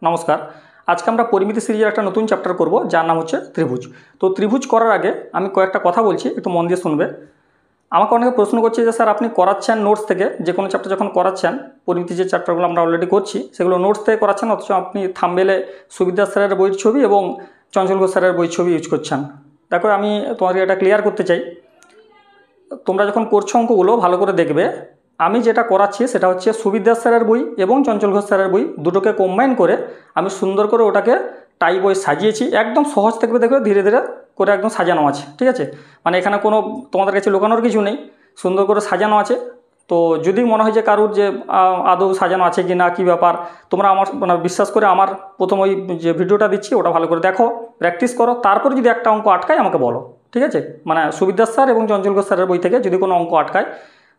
নমস্কার। আজকে আমরা পরিমিতি সিরিজের একটা নতুন চ্যাপ্টার করব যার নাম হচ্ছে ত্রিভুজ। তো ত্রিভুজ করার আগে আমি কয়েকটা কথা বলছি, একটু মন দিয়ে শুনবে। আমাকে অনেকে প্রশ্ন করছে যে স্যার আপনি করাচ্ছেন নোটস থেকে, যে কোনো চ্যাপ্টার যখন করাচ্ছেন, পরিমিতি যে চ্যাপ্টারগুলো আমরা অলরেডি করছি সেগুলো নোটস থেকে করাচ্ছেন, অথচ আপনি থাম্বনেলে সুবিদ্যা স্যারের বইয়ের ছবি এবং চঞ্চল ঘোষ স্যারের বইয়ের ছবি ইউজ করছেন। দেখো, আমি তোমাকে এটা ক্লিয়ার করতে চাই, তোমরা যখন করছো অঙ্কগুলো ভালো করে দেখবে। আমি যেটা করাচ্ছি সেটা হচ্ছে সুবিদ্যা স্যারের বই এবং চঞ্চল ঘোষ স্যারের বই দুটোকে কম্বাইন করে আমি সুন্দর করে ওটাকে টাই বই সাজিয়েছি। একদম সহজ থাকবে, দেখবে ধীরে ধীরে করে একদম সাজানো আছে, ঠিক আছে? মানে এখানে কোনো তোমাদের কাছে লুকানোর কিছু নেই, সুন্দর করে সাজানো আছে। তো যদি মনে হয় যে কারুর যে আদৌ সাজানো আছে কি না, কী ব্যাপার, তোমরা আমার মানে বিশ্বাস করে আমার প্রথম ওই যে ভিডিওটা দিচ্ছি ওটা ভালো করে দেখো, প্র্যাকটিস করো, তারপরে যদি একটা অঙ্ক আটকায় আমাকে বলো, ঠিক আছে? মানে সুবিদ্যা স্যার এবং চঞ্চল ঘোষ স্যারের বই থেকে যদি কোনো অঙ্ক আটকায়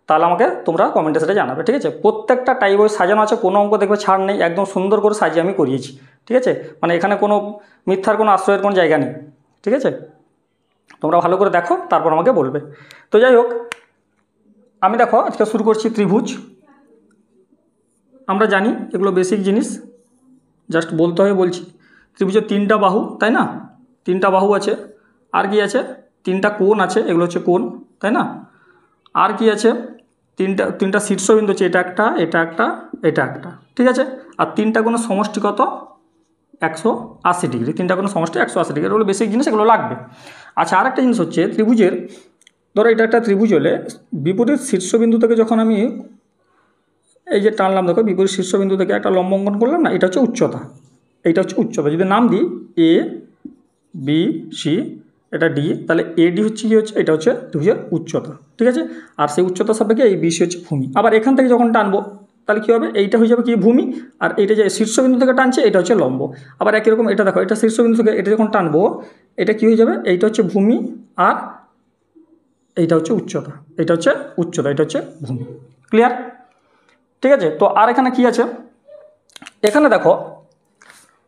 তাহলে আমাকে তোমরা কমেন্টে সেটা জানাবে, ঠিক আছে? প্রত্যেকটা টাই বই সাজানো আছে, কোনো অঙ্ক দেখবে ছাড় নেই, একদম সুন্দর করে সাজিয়ে আমি করিয়েছি, ঠিক আছে? মানে এখানে কোনো মিথ্যার কোনো আশ্রয়ের কোনো জায়গা নেই, ঠিক আছে? তোমরা ভালো করে দেখো, তারপর আমাকে বলবে। তো যাই হোক, আমি দেখো আজকে শুরু করছি ত্রিভুজ। আমরা জানি এগুলো বেসিক জিনিস, জাস্ট বলতে হয় বলছি। ত্রিভুজের তিনটা বাহু, তাই না? তিনটা বাহু আছে, আর কি আছে? তিনটা কোণ আছে, এগুলো হচ্ছে কোণ, তাই না? আর কি আছে? তিনটা শীর্ষবিন্দু আছে, এটা একটা, এটা একটা, এটা একটা, ঠিক আছে? আর তিনটা কোনো সমষ্টি কত? 180 ডিগ্রি। তিনটা কোনো সমষ্টি 180 ডিগ্রি, এগুলো বেসিক জিনিস, এগুলো লাগবে। আচ্ছা, আরেকটা জিনিস হচ্ছে ত্রিভুজের, ধরো এটা একটা ত্রিভুজ হলে বিপরীত শীর্ষবিন্দু থেকে যখন আমি এই যে টানলাম, দেখো বিপরীত শীর্ষবিন্দু থেকে একটা লম্ব অঙ্কন করলাম না, এটা হচ্ছে উচ্চতা। এইটা হচ্ছে উচ্চতা। যদি নাম দিই এ বি সি, এটা ডি, তাহলে এডি হচ্ছে কি হচ্ছে, এটা হচ্ছে ত্রিভুজের উচ্চতা, ঠিক আছে? আর সেই উচ্চতা সাপেক্ষে এই বিসি হচ্ছে ভূমি। আবার এখান থেকে যখন টানবো তাহলে কী হবে, এইটা হয়ে যাবে কি ভূমি, আর এইটা যে শীর্ষবিন্দু থেকে টানছে এটা হচ্ছে লম্ব। আবার একই রকম এটা দেখো, এটা শীর্ষবিন্দু থেকে এটা যখন টানবো এটা কী হয়ে যাবে, এইটা হচ্ছে ভূমি, আর এইটা হচ্ছে উচ্চতা, এটা হচ্ছে উচ্চতা, এটা হচ্ছে ভূমি। ক্লিয়ার? ঠিক আছে। তো আর এখানে কি আছে, এখানে দেখো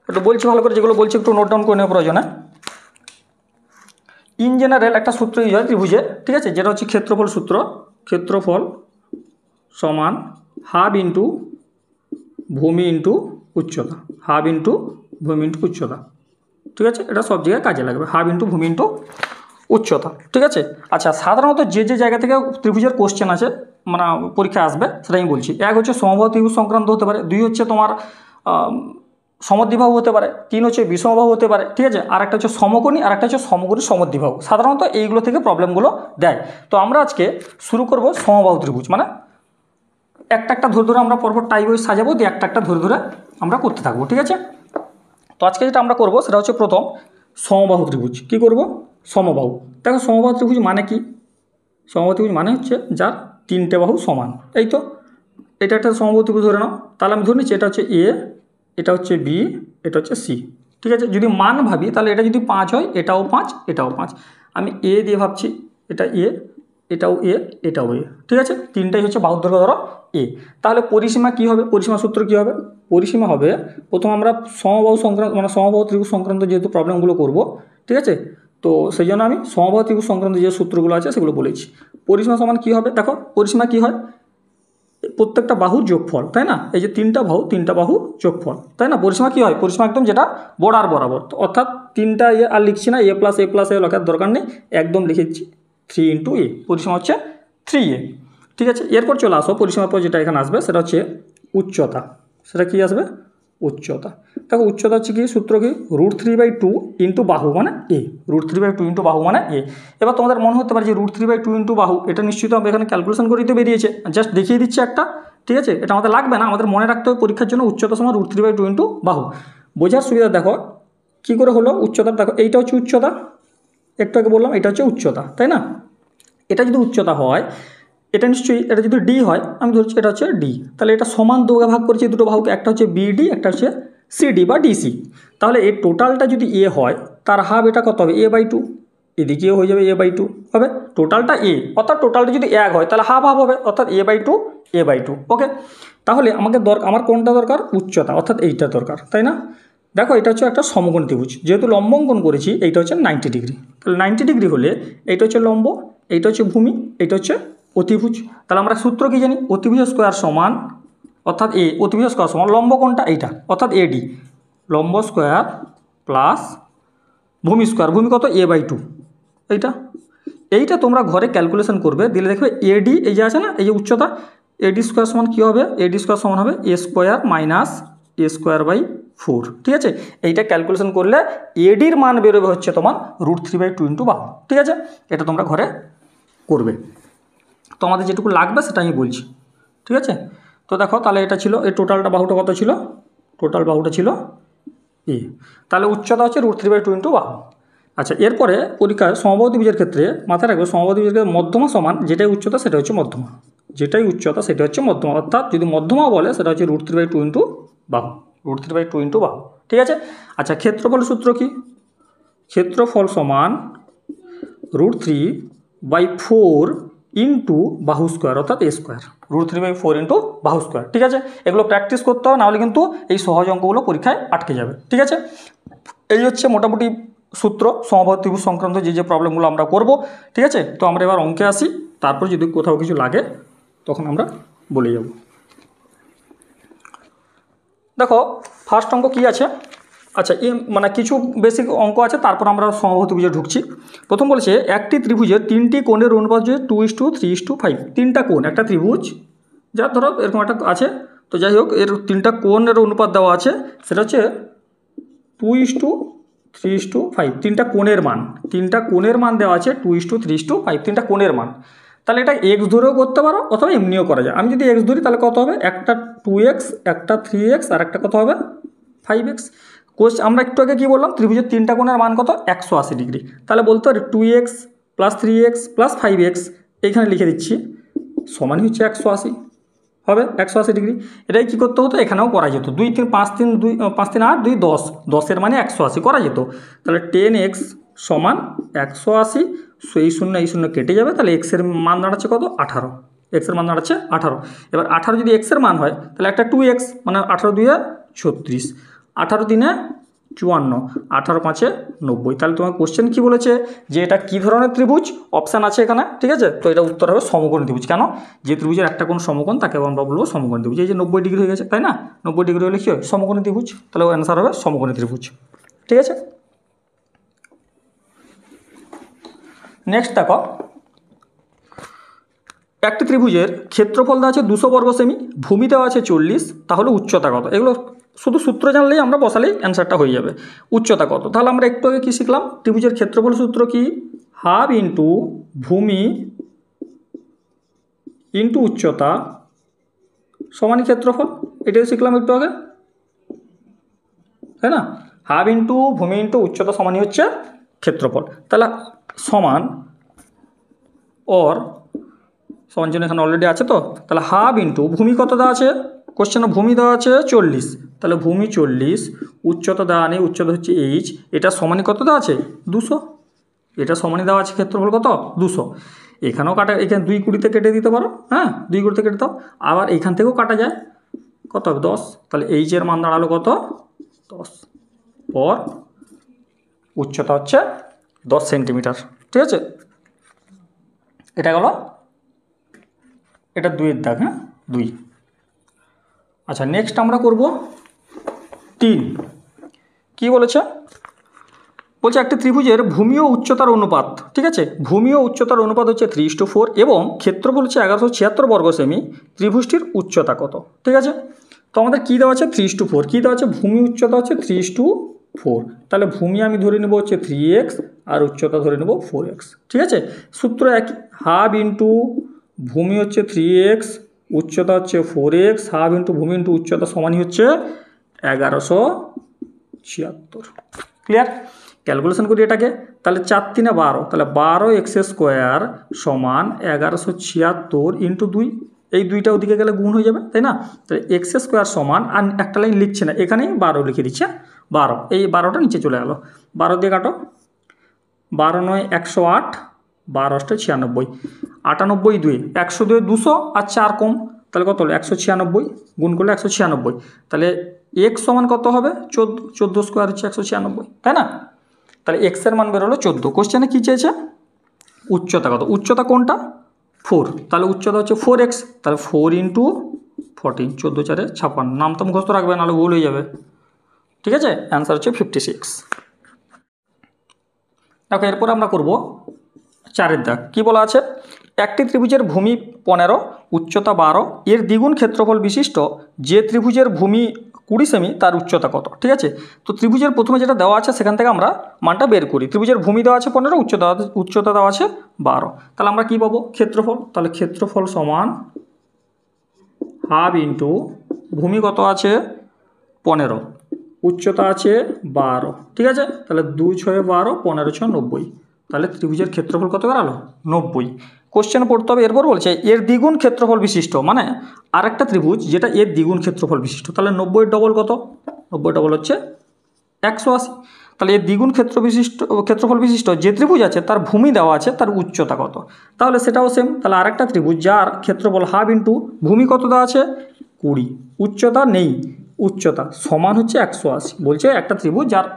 একটু বলছি ভালো করে, যেগুলো বলছি একটু নোট ডাউন করে নেওয়া প্রয়োজনে। ইন জেনারেল একটা সূত্র ইউজ হয় ত্রিভুজে, ঠিক আছে, যেটা হচ্ছে ক্ষেত্রফল সূত্র। ক্ষেত্রফল সমান হাফ ইন্টু ভূমি ইন্টু উচ্চতা, হাফ ইন্টু ভূমি ইন্টু উচ্চতা, ঠিক আছে? এটা সব জায়গায় কাজে লাগবে, হাফ ইন্টু ভূমি ইন্টু উচ্চতা, ঠিক আছে? আচ্ছা, সাধারণত যে যে জায়গা থেকে ত্রিভুজের কোশ্চেন আছে, মানে পরীক্ষা আসবে, সেটা আমি বলছি। এক হচ্ছে সমবাহু ত্রিভুজ সংক্রান্ত হতে পারে, দুই হচ্ছে তোমার সমদ্বিবাহু হতে পারে, তিন হচ্ছে বিষমবাহু হতে পারে, ঠিক আছে? আর একটা হচ্ছে সমকোণী, আর একটা হচ্ছে সমকোণী সমদ্বিবাহু। সাধারণত এইগুলো থেকে প্রবলেমগুলো দেয়। তো আমরা আজকে শুরু করব সমবাহু ত্রিভুজ, মানে একটা একটা ধরে ধরে আমরা পরপর টাই বই সাজাবো, দিয়ে একটা একটা ধরে ধরে আমরা করতে থাকবো, ঠিক আছে? তো আজকে যেটা আমরা করব সেটা হচ্ছে প্রথম সমবাহু ত্রিভুজ। কী করব? সমবাহু। দেখো সমবাহু ত্রিভুজ মানে কি? সমবাহু ত্রিভুজ মানে হচ্ছে যার তিনটে বাহু সমান। এই তো এটা একটা সমবাহু ত্রিভুজ ধরে নাও, তাহলে আমি ধরে নিচ্ছি এটা হচ্ছে এ, এটা হচ্ছে বি, এটা হচ্ছে সি, ঠিক আছে? যদি মান ভাবি তাহলে এটা যদি 5 হয়, এটাও 5, এটাও 5। আমি এ দিয়ে ভাবছি, এটা এ, এটাও এ, এটাও এ, ঠিক আছে? তিনটাই হচ্ছে বাহুর দৈর্ঘ্য ধরো এ। তাহলে পরিসীমা কী হবে? পরিসীমা সূত্র কী হবে? পরিসীমা হবে, প্রথম আমরা সমবাহু সংক্রান্ত মানে সমবাহু ত্রিভুজ সংক্রান্ত যেহেতু প্রবলেমগুলো করব, ঠিক আছে? তো সেই জন্য আমি সমবাহু ত্রিভুজ সংক্রান্ত যে সূত্রগুলো আছে সেগুলো বলেছি। পরিসীমা সমান কী হবে? দেখো পরিসীমা কী হয়, প্রত্যেকটা বাহুর যোগফল, তাই না? এই যে তিনটা বাহু যোগফল, তাই না? পরিসীমা কী হয়? পরিসীমা একদম যেটা বর্ডার বরাবর, অর্থাৎ তিনটা এ আর লিখছি না, এ প্লাস এ লেখার দরকার নেই, একদম লিখেছি 3 ইন্টু এ, পরিসীমা হচ্ছে 3a, ঠিক আছে? এরপর চলে আসো পরিসীমার পর যেটা এখানে আসবে সেটা হচ্ছে উচ্চতা। সেটা কি আসবে? উচ্চতা। দেখো উচ্চতা হচ্ছে কি, সূত্র কি, √3/2 ইন্টু বাহু মানে এ, √3/2 ইন্টু বাহু মানে এ। এবার তোমাদের মনে হতে পারে যে √3/2 ইন্টু বাহু, এটা নিশ্চিত আমরা এখানে ক্যালকুলেশন করে দিতে বেরিয়েছে, জাস্ট দেখিয়ে দিচ্ছে একটা, ঠিক আছে? এটা আমাদের লাগবে না, আমাদের মনে রাখতে হবে পরীক্ষার জন্য উচ্চতা সমান √3/2 ইন্টু বাহু। বোঝার সুবিধা দেখো কী করে হলো উচ্চতা। দেখো এইটা হচ্ছে উচ্চতা, একটু আগে বললাম এটা হচ্ছে উচ্চতা, তাই না? এটা যদি উচ্চতা হয়, এটা নিশ্চয়ই, এটা যদি ডি হয়, আমি ধরছি এটা হচ্ছে ডি, তাহলে এটা সমান দুভাগে ভাগ করেছি দুটো বাহুকে, একটা হচ্ছে বিডি, একটা হচ্ছে সিডি বা ডিসি। তাহলে এই টোটালটা যদি এ হয়, তার হাফ এটা কত হবে? a/2, এদিকেও হয়ে যাবে a/2 হবে, টোটালটা এ, অর্থাৎ টোটালটা যদি 1 হয় তাহলে হাফ হাফ হবে, অর্থাৎ a/2 ওকে। তাহলে আমার কোনটা দরকার? উচ্চতা, অর্থাৎ এইটা দরকার, তাই না? দেখো এটা হচ্ছে একটা সমকোণ ত্রিভুজ, যেহেতু লম্ব অঙ্কন করেছি, এইটা হচ্ছে 90 ডিগ্রি। তাহলে 90 ডিগ্রি হলে এইটা হচ্ছে লম্ব, এইটা হচ্ছে ভূমি, এইটা হচ্ছে অতিভুজ। তাহলে আমরা সূত্র কি জানি? অতিভুজ স্কোয়ার সমান, অর্থাৎ এ, অতিভুজ স্কোয়ার সমান লম্ব কোনটা? এইটা, অর্থাৎ এডি। লম্ব স্কোয়ার প্লাস ভূমি স্কোয়ার, ভূমি কত a/2, এইটা তোমরা ঘরে ক্যালকুলেশন করবে, দিলে দেখবে এডি এই যে আছে না, এই যে উচ্চতা, এডি স্কোয়ার সমান কী হবে, এডি স্কোয়ার সমান হবে a স্কোয়ার মাইনাস a²/4, ঠিক আছে। এইটা ক্যালকুলেশন করলে এডির মান বেরোবে হচ্ছে তোমার √3/2 ইন্টু বাহু, ঠিক আছে। এটা তোমরা ঘরে করবে, তো আমাদের যেটুকু লাগবে সেটা আমি বলছি, ঠিক আছে। তো দেখো তাহলে এটা ছিল, এই টোটালটা বাহুটা কত ছিল, টোটাল বাহুটা ছিল এ, তাহলে উচ্চতা হচ্ছে √3/2 ইন্টু বাহু। আচ্ছা, এরপরে পরীক্ষায় সমবাহু ত্রিভুজের ক্ষেত্রে মাথায় রাখবে, সমবাহু ত্রিভুজের ক্ষেত্রে মধ্যমা সমান যেটাই উচ্চতা সেটা হচ্ছে মধ্যমা, যেটাই উচ্চতা সেটা হচ্ছে মধ্যমা, অর্থাৎ যদি মধ্যমা বলে সেটা হচ্ছে √3/2 ইন্টু বাহু, √3/2 ইন্টু বাহু, ঠিক আছে। আচ্ছা, ক্ষেত্রফল সূত্র কি, ক্ষেত্রফল সমান √3/4 ইন্টু বাহু স্কোয়ার অর্থাৎ a স্কোয়ার, √3/4 ইন্টু বাহু স্কোয়ার, ঠিক আছে। এগুলো প্র্যাকটিস করতে হবে, নাহলে কিন্তু এই সহজ অঙ্কগুলো পরীক্ষায় আটকে যাবে, ঠিক আছে। এই হচ্ছে মোটামুটি সূত্র সমবাহু ত্রিভুজ সংক্রান্ত যে প্রবলেমগুলো আমরা করব, ঠিক আছে। তো আমরা এবার অঙ্কে আসি, তারপর যদি কোথাও কিছু লাগে তখন আমরা বলে যাব। দেখো ফার্স্ট অঙ্ক কি আছে, আচ্ছা মানে কিছু বেসিক অঙ্ক আছে, তারপর আমরা সমবাহু ত্রিভুজে ঢুকছি। প্রথম বলেছে একটি ত্রিভুজের 3টি কোণের অনুপাত হচ্ছে 2:3:5, 3টা কোণ, একটা ত্রিভুজ যা ধরো এরকম একটা আছে, তো যাই হোক এর 3টা কোণের অনুপাত দেওয়া আছে, সেটা হচ্ছে 2:3:5, 3টা কোণের মান, 3টা কোণের মান দেওয়া আছে 2:3:5, 3টা কোণের মান। তাহলে এটা এক্স ধরেও করতে পারো অথবা এমনিও করা যায়। আমি যদি এক্স ধরি তাহলে কত হবে, একটা 2x, একটা 3x, আর একটা কত হবে 5x। আমরা একটু আগে কী বললাম, ত্রিভুজের 3টা কোণের মান কত, 180 ডিগ্রি। তাহলে বলতে পারি 2x plus 3x plus 5x, এইখানে লিখে দিচ্ছি, সমানই হচ্ছে 180, হবে 180 ডিগ্রি। এটাই কী করতে হতো, এখানেও করা যেত, 2 3 5 3 2 5 3 8 2 10, 10-এর মানে 180 করা যেত। তাহলে 10x সমান 180, এই শূন্য কেটে যাবে, তাহলে এক্সের মান দাঁড়াচ্ছে কত, 18, এক্সের মান দাঁড়াচ্ছে 18। এবার 18 যদি এক্সের মান হয় তাহলে একটা 2x মানে 18 2 36, 18 3 54, 18 5 90। তাহলে তোমার কোশ্চেন কী বলেছে যে এটা কী ধরনের ত্রিভুজ, অপশান আছে এখানে, ঠিক আছে। তো এটা উত্তর হবে সমকোণী ত্রিভুজ। কেন, যে ত্রিভুজের একটা কোণ সমকোণ তাকে আমরা বলবো সমকোণী ত্রিভুজ। এই যে 90 ডিগ্রি হয়ে গেছে, তাই না, 90 ডিগ্রি হলে কী হয়, সমকোণী ত্রিভুজ, তাহলে অ্যান্সার হবে সমকোণী ত্রিভুজ, ঠিক আছে। নেক্সট দেখো, একটি ত্রিভুজের ক্ষেত্রফল দেওয়া আছে 200 বর্গ সেমি, ভূমি দেওয়া আছে 40, তাহলে উচ্চতা কত, এগুলো শুধু সূত্র জানলেই আমরা বসালেই অ্যান্সারটা হয়ে যাবে। উচ্চতা কত, তাহলে আমরা একটু আগে কী শিখলাম, ত্রিভুজের ক্ষেত্রফল সূত্র কি, হাফ ইন্টু ভূমি ইন্টু উচ্চতা সমানই ক্ষেত্রফল, এটাই শিখলাম একটু আগে, তাই না। হাফ ইন্টু ভূমি ইন্টু উচ্চতা সমানই হচ্ছে ক্ষেত্রফল। তাহলে সমান সমান জন্য এখানে অলরেডি আছে, তো তাহলে হাফ ইন্টু ভূমি কত দেওয়া আছে, কোশ্চেনে ভূমি দেওয়া আছে 40, তাহলে ভূমি 40, উচ্চতা দেওয়া নেই, উচ্চতা হচ্ছে h, এটা সমানই কত দেওয়া আছে 200, এটা সমানই দেওয়া আছে ক্ষেত্রফল কত 200। এখানেও কাটা, এখানে 2 কেটে দিতে পারো, হ্যাঁ 2 কেটে দাও, আবার এখান থেকেও কাটা যায়, কত হবে 10, তাহলে এইচের মান দাঁড়ালো কত 10, পর উচ্চতা হচ্ছে 10 সেন্টিমিটার, ঠিক আছে। এটা গেল, এটা 2-এর দাগ, হ্যাঁ 2। আচ্ছা, নেক্সট আমরা করব 3। কি বলেছে, বলছে একটি ত্রিভুজের ভূমি ও উচ্চতার অনুপাত, ঠিক আছে, ভূমি ও উচ্চতার অনুপাত হচ্ছে 3:4 এবং ক্ষেত্রফল হচ্ছে 1176 বর্গ সেমি, ত্রিভুজটির উচ্চতা কত, ঠিক আছে। তো আমাদের কী দেওয়া আছে 3:4, কী দেওয়া আছে, ভূমি উচ্চতা হচ্ছে 3:4, তাহলে ভূমি আমি ধরে নেব হচ্ছে 3x আর উচ্চতা ধরে নেব 4x, ঠিক আছে। সূত্র একই, হাফ ইন্টু ভূমি হচ্ছে 3x, উচ্চতা হচ্ছে 4x, হাফ ইন্টু ভূমি ইন্টু উচ্চতা সমানই হচ্ছে 1176, ক্লিয়ার। ক্যালকুলেশন করি এটাকে, তাহলে 4 3 12, তাহলে 12x² সমান 1176 ইন্টু 2, এই 2টা ওদিকে গেলে গুণ হয়ে যাবে, তাই না। তাহলে x² সমান, আর একটা লাইন লিখছে না, এখানেই 12 লিখে দিচ্ছে, 12, এই 12টা নিচে চলে গেল, 12 দিয়ে কাটো, 12 9 108, 12 8 96, 98 2, 102 200 আর 4 কম, তাহলে কত হলো 196, গুণ করলে 196, তাহলে x সমান কত হবে 14² হচ্ছে 196, তাই না। তাহলে এক্সের মান বেরোলো 14। কোশ্চেনে কী চেয়েছে, উচ্চতা কত, উচ্চতা কোনটা 4, তাহলে উচ্চতা হচ্ছে 4x, তাহলে 4 × 14, 14 4 56, নাম তো মুখস্থ রাখবে নাহলে ভুল হয়ে যাবে, ঠিক আছে, অ্যান্সার হচ্ছে 56। দেখো এরপর আমরা করব 4 দাগ। কী বলা আছে, একটি ত্রিভুজের ভূমি 15, উচ্চতা 12, এর দ্বিগুণ ক্ষেত্রফল বিশিষ্ট যে ত্রিভুজের ভূমি 20 সেমি তার উচ্চতা কত। ঠিক আছে, তো ত্রিভুজের প্রথমে যেটা দেওয়া আছে সেখান থেকে আমরা মানটা বের করি। ত্রিভুজের ভূমি দেওয়া আছে 15, উচ্চতা দেওয়া আছে 12। তাহলে আমরা কী পাবো, ক্ষেত্রফল। তাহলে ক্ষেত্রফল সমান হাফ ইন্টু ভূমি কত আছে 15, উচ্চতা আছে 12। ঠিক আছে, তাহলে 2 × 6 12, 15 × 6 90। তাহলে ত্রিভুজের ক্ষেত্রফল কত বেরালো, 90। কোশ্চেন পড়তে হবে, এরপর বলছে এর দ্বিগুণ ক্ষেত্রফল বিশিষ্ট, মানে আরেকটা ত্রিভুজ যেটা এর দ্বিগুণ ক্ষেত্রফল বিশিষ্ট। তাহলে 90 ডবল কত, 90 ডবল হচ্ছে 180। তাহলে এর দ্বিগুণ ক্ষেত্রফল বিশিষ্ট যে ত্রিভুজ আছে তার ভূমি দেওয়া আছে, তার উচ্চতা কত। তাহলে সেটাও সেম। তাহলে আরেকটা ত্রিভুজ যার ক্ষেত্রফল হাফ ইন্টু ভূমি কত দেওয়া আছে 20, উচ্চতা নেই, উচ্চতা সমান হচ্ছে 180। বলছে একটা ত্রিভুজ যার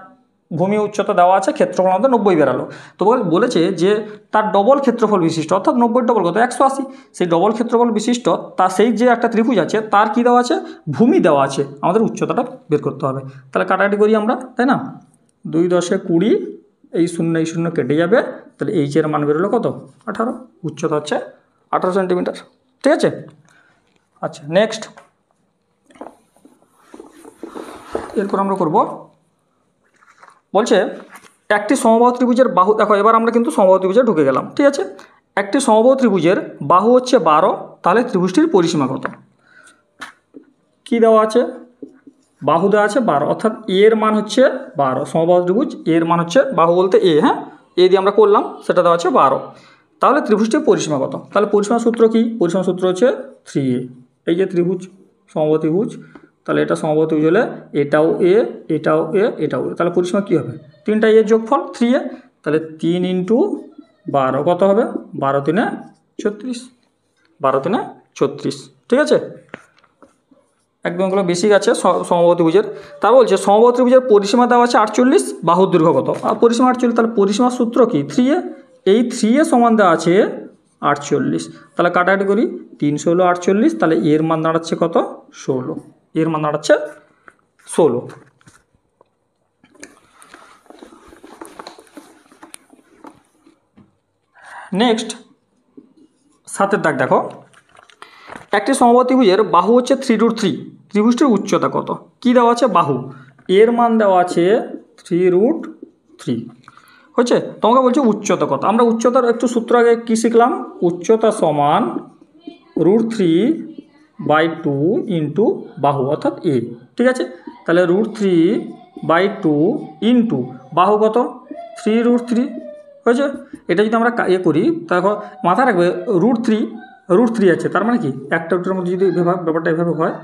ভূমি উচ্চতা দেওয়া আছে, ক্ষেত্রফল আমাদের 90 বেরালো। তো বলেছে যে তার ডবল ক্ষেত্রফল বিশিষ্ট, অর্থাৎ 90 ডবল কত 180। সেই ডবল ক্ষেত্রফল বিশিষ্ট তার সেই যে একটা ত্রিভুজ আছে তার কি দেওয়া আছে, ভূমি দেওয়া আছে, আমাদের উচ্চতাটা বের করতে হবে। তাহলে কাটাকাটি করি আমরা, তাই না, 2 × 10 = 20, এই 0 কেটে যাবে। তাহলে এইচের মান বেরোলো কত 18, উচ্চতা হচ্ছে 18 সেন্টিমিটার। ঠিক আছে, আচ্ছা নেক্সট। এরপর আমরা করব, বলছে একটি সমবাহু ত্রিভুজের বাহু, দেখো এবার আমরা কিন্তু সমবাহু ত্রিভুজে ঢুকে গেলাম। ঠিক আছে, একটি সমবাহু ত্রিভুজের বাহু হচ্ছে 12, তাহলে ত্রিভুজটির পরিসীমা কত। কি দেওয়া আছে, বাহু দেওয়া আছে 12, অর্থাৎ এর মান হচ্ছে 12। সমবাহু ত্রিভুজ এর মান হচ্ছে, বাহু বলতে এ, হ্যাঁ এ দিয়ে আমরা করলাম, সেটা দেওয়া আছে 12। তাহলে ত্রিভুজটির পরিসীমা কত। তাহলে পরিসীমা সূত্র কি, পরিসীমা সূত্র হচ্ছে 3a। এই যে ত্রিভুজ, সমবাহু ত্রিভুজ, তাহলে এটা সমবাহু ত্রিভুজ হলে এটাও এ, এটাও এ, এটাও এ, তাহলে পরিসীমা কী হবে, 3টা এর যোগফল 3a। তাহলে 3 × 12 কত হবে, 12 × 3 = 36, 12 × 3 = 36। ঠিক আছে, একদম এগুলো বেশি আছে সমবাহু ত্রিভুজের। তা বলছে সমবাহু ত্রিভুজের পরিসীমা দেওয়া আছে 48, বাহুর দৈর্ঘ্য কত। আর পরিসীমা 48, তাহলে পরিসীমার সূত্র কি 3a। এই 3a সমান দেওয়া আছে 48। তাহলে কাটাকাটি করি, 3 × 16 = 48, তাহলে এর মান দাঁড়াচ্ছে কত 16, এর মান দাঁড়াচ্ছে 16। নেক্সট 7 দাগ দেখো, একটি সমবাহু ত্রিভুজের বাহু হচ্ছে 3√3, ত্রিভুজটির উচ্চতা কত। কি দেওয়া আছে, বাহু, এর মান দেওয়া আছে 3√3 হচ্ছে। তোমাকে বলছে উচ্চতা কত। আমরা উচ্চতার একটু সূত্র আগে কী শিখলাম, উচ্চতা সমান √3/2 ইন্টু বাহু অর্থাৎ এ। ঠিক আছে, তাহলে √3/2 ইন্টু বাহু কত 3√3 হয়েছে। এটা যদি আমরা করি, তাহলে মাথায় রাখবে √3 আছে, তার মানে কি একটা দুটোর মধ্যে যদি ব্যাপারটা এভাবে হয়,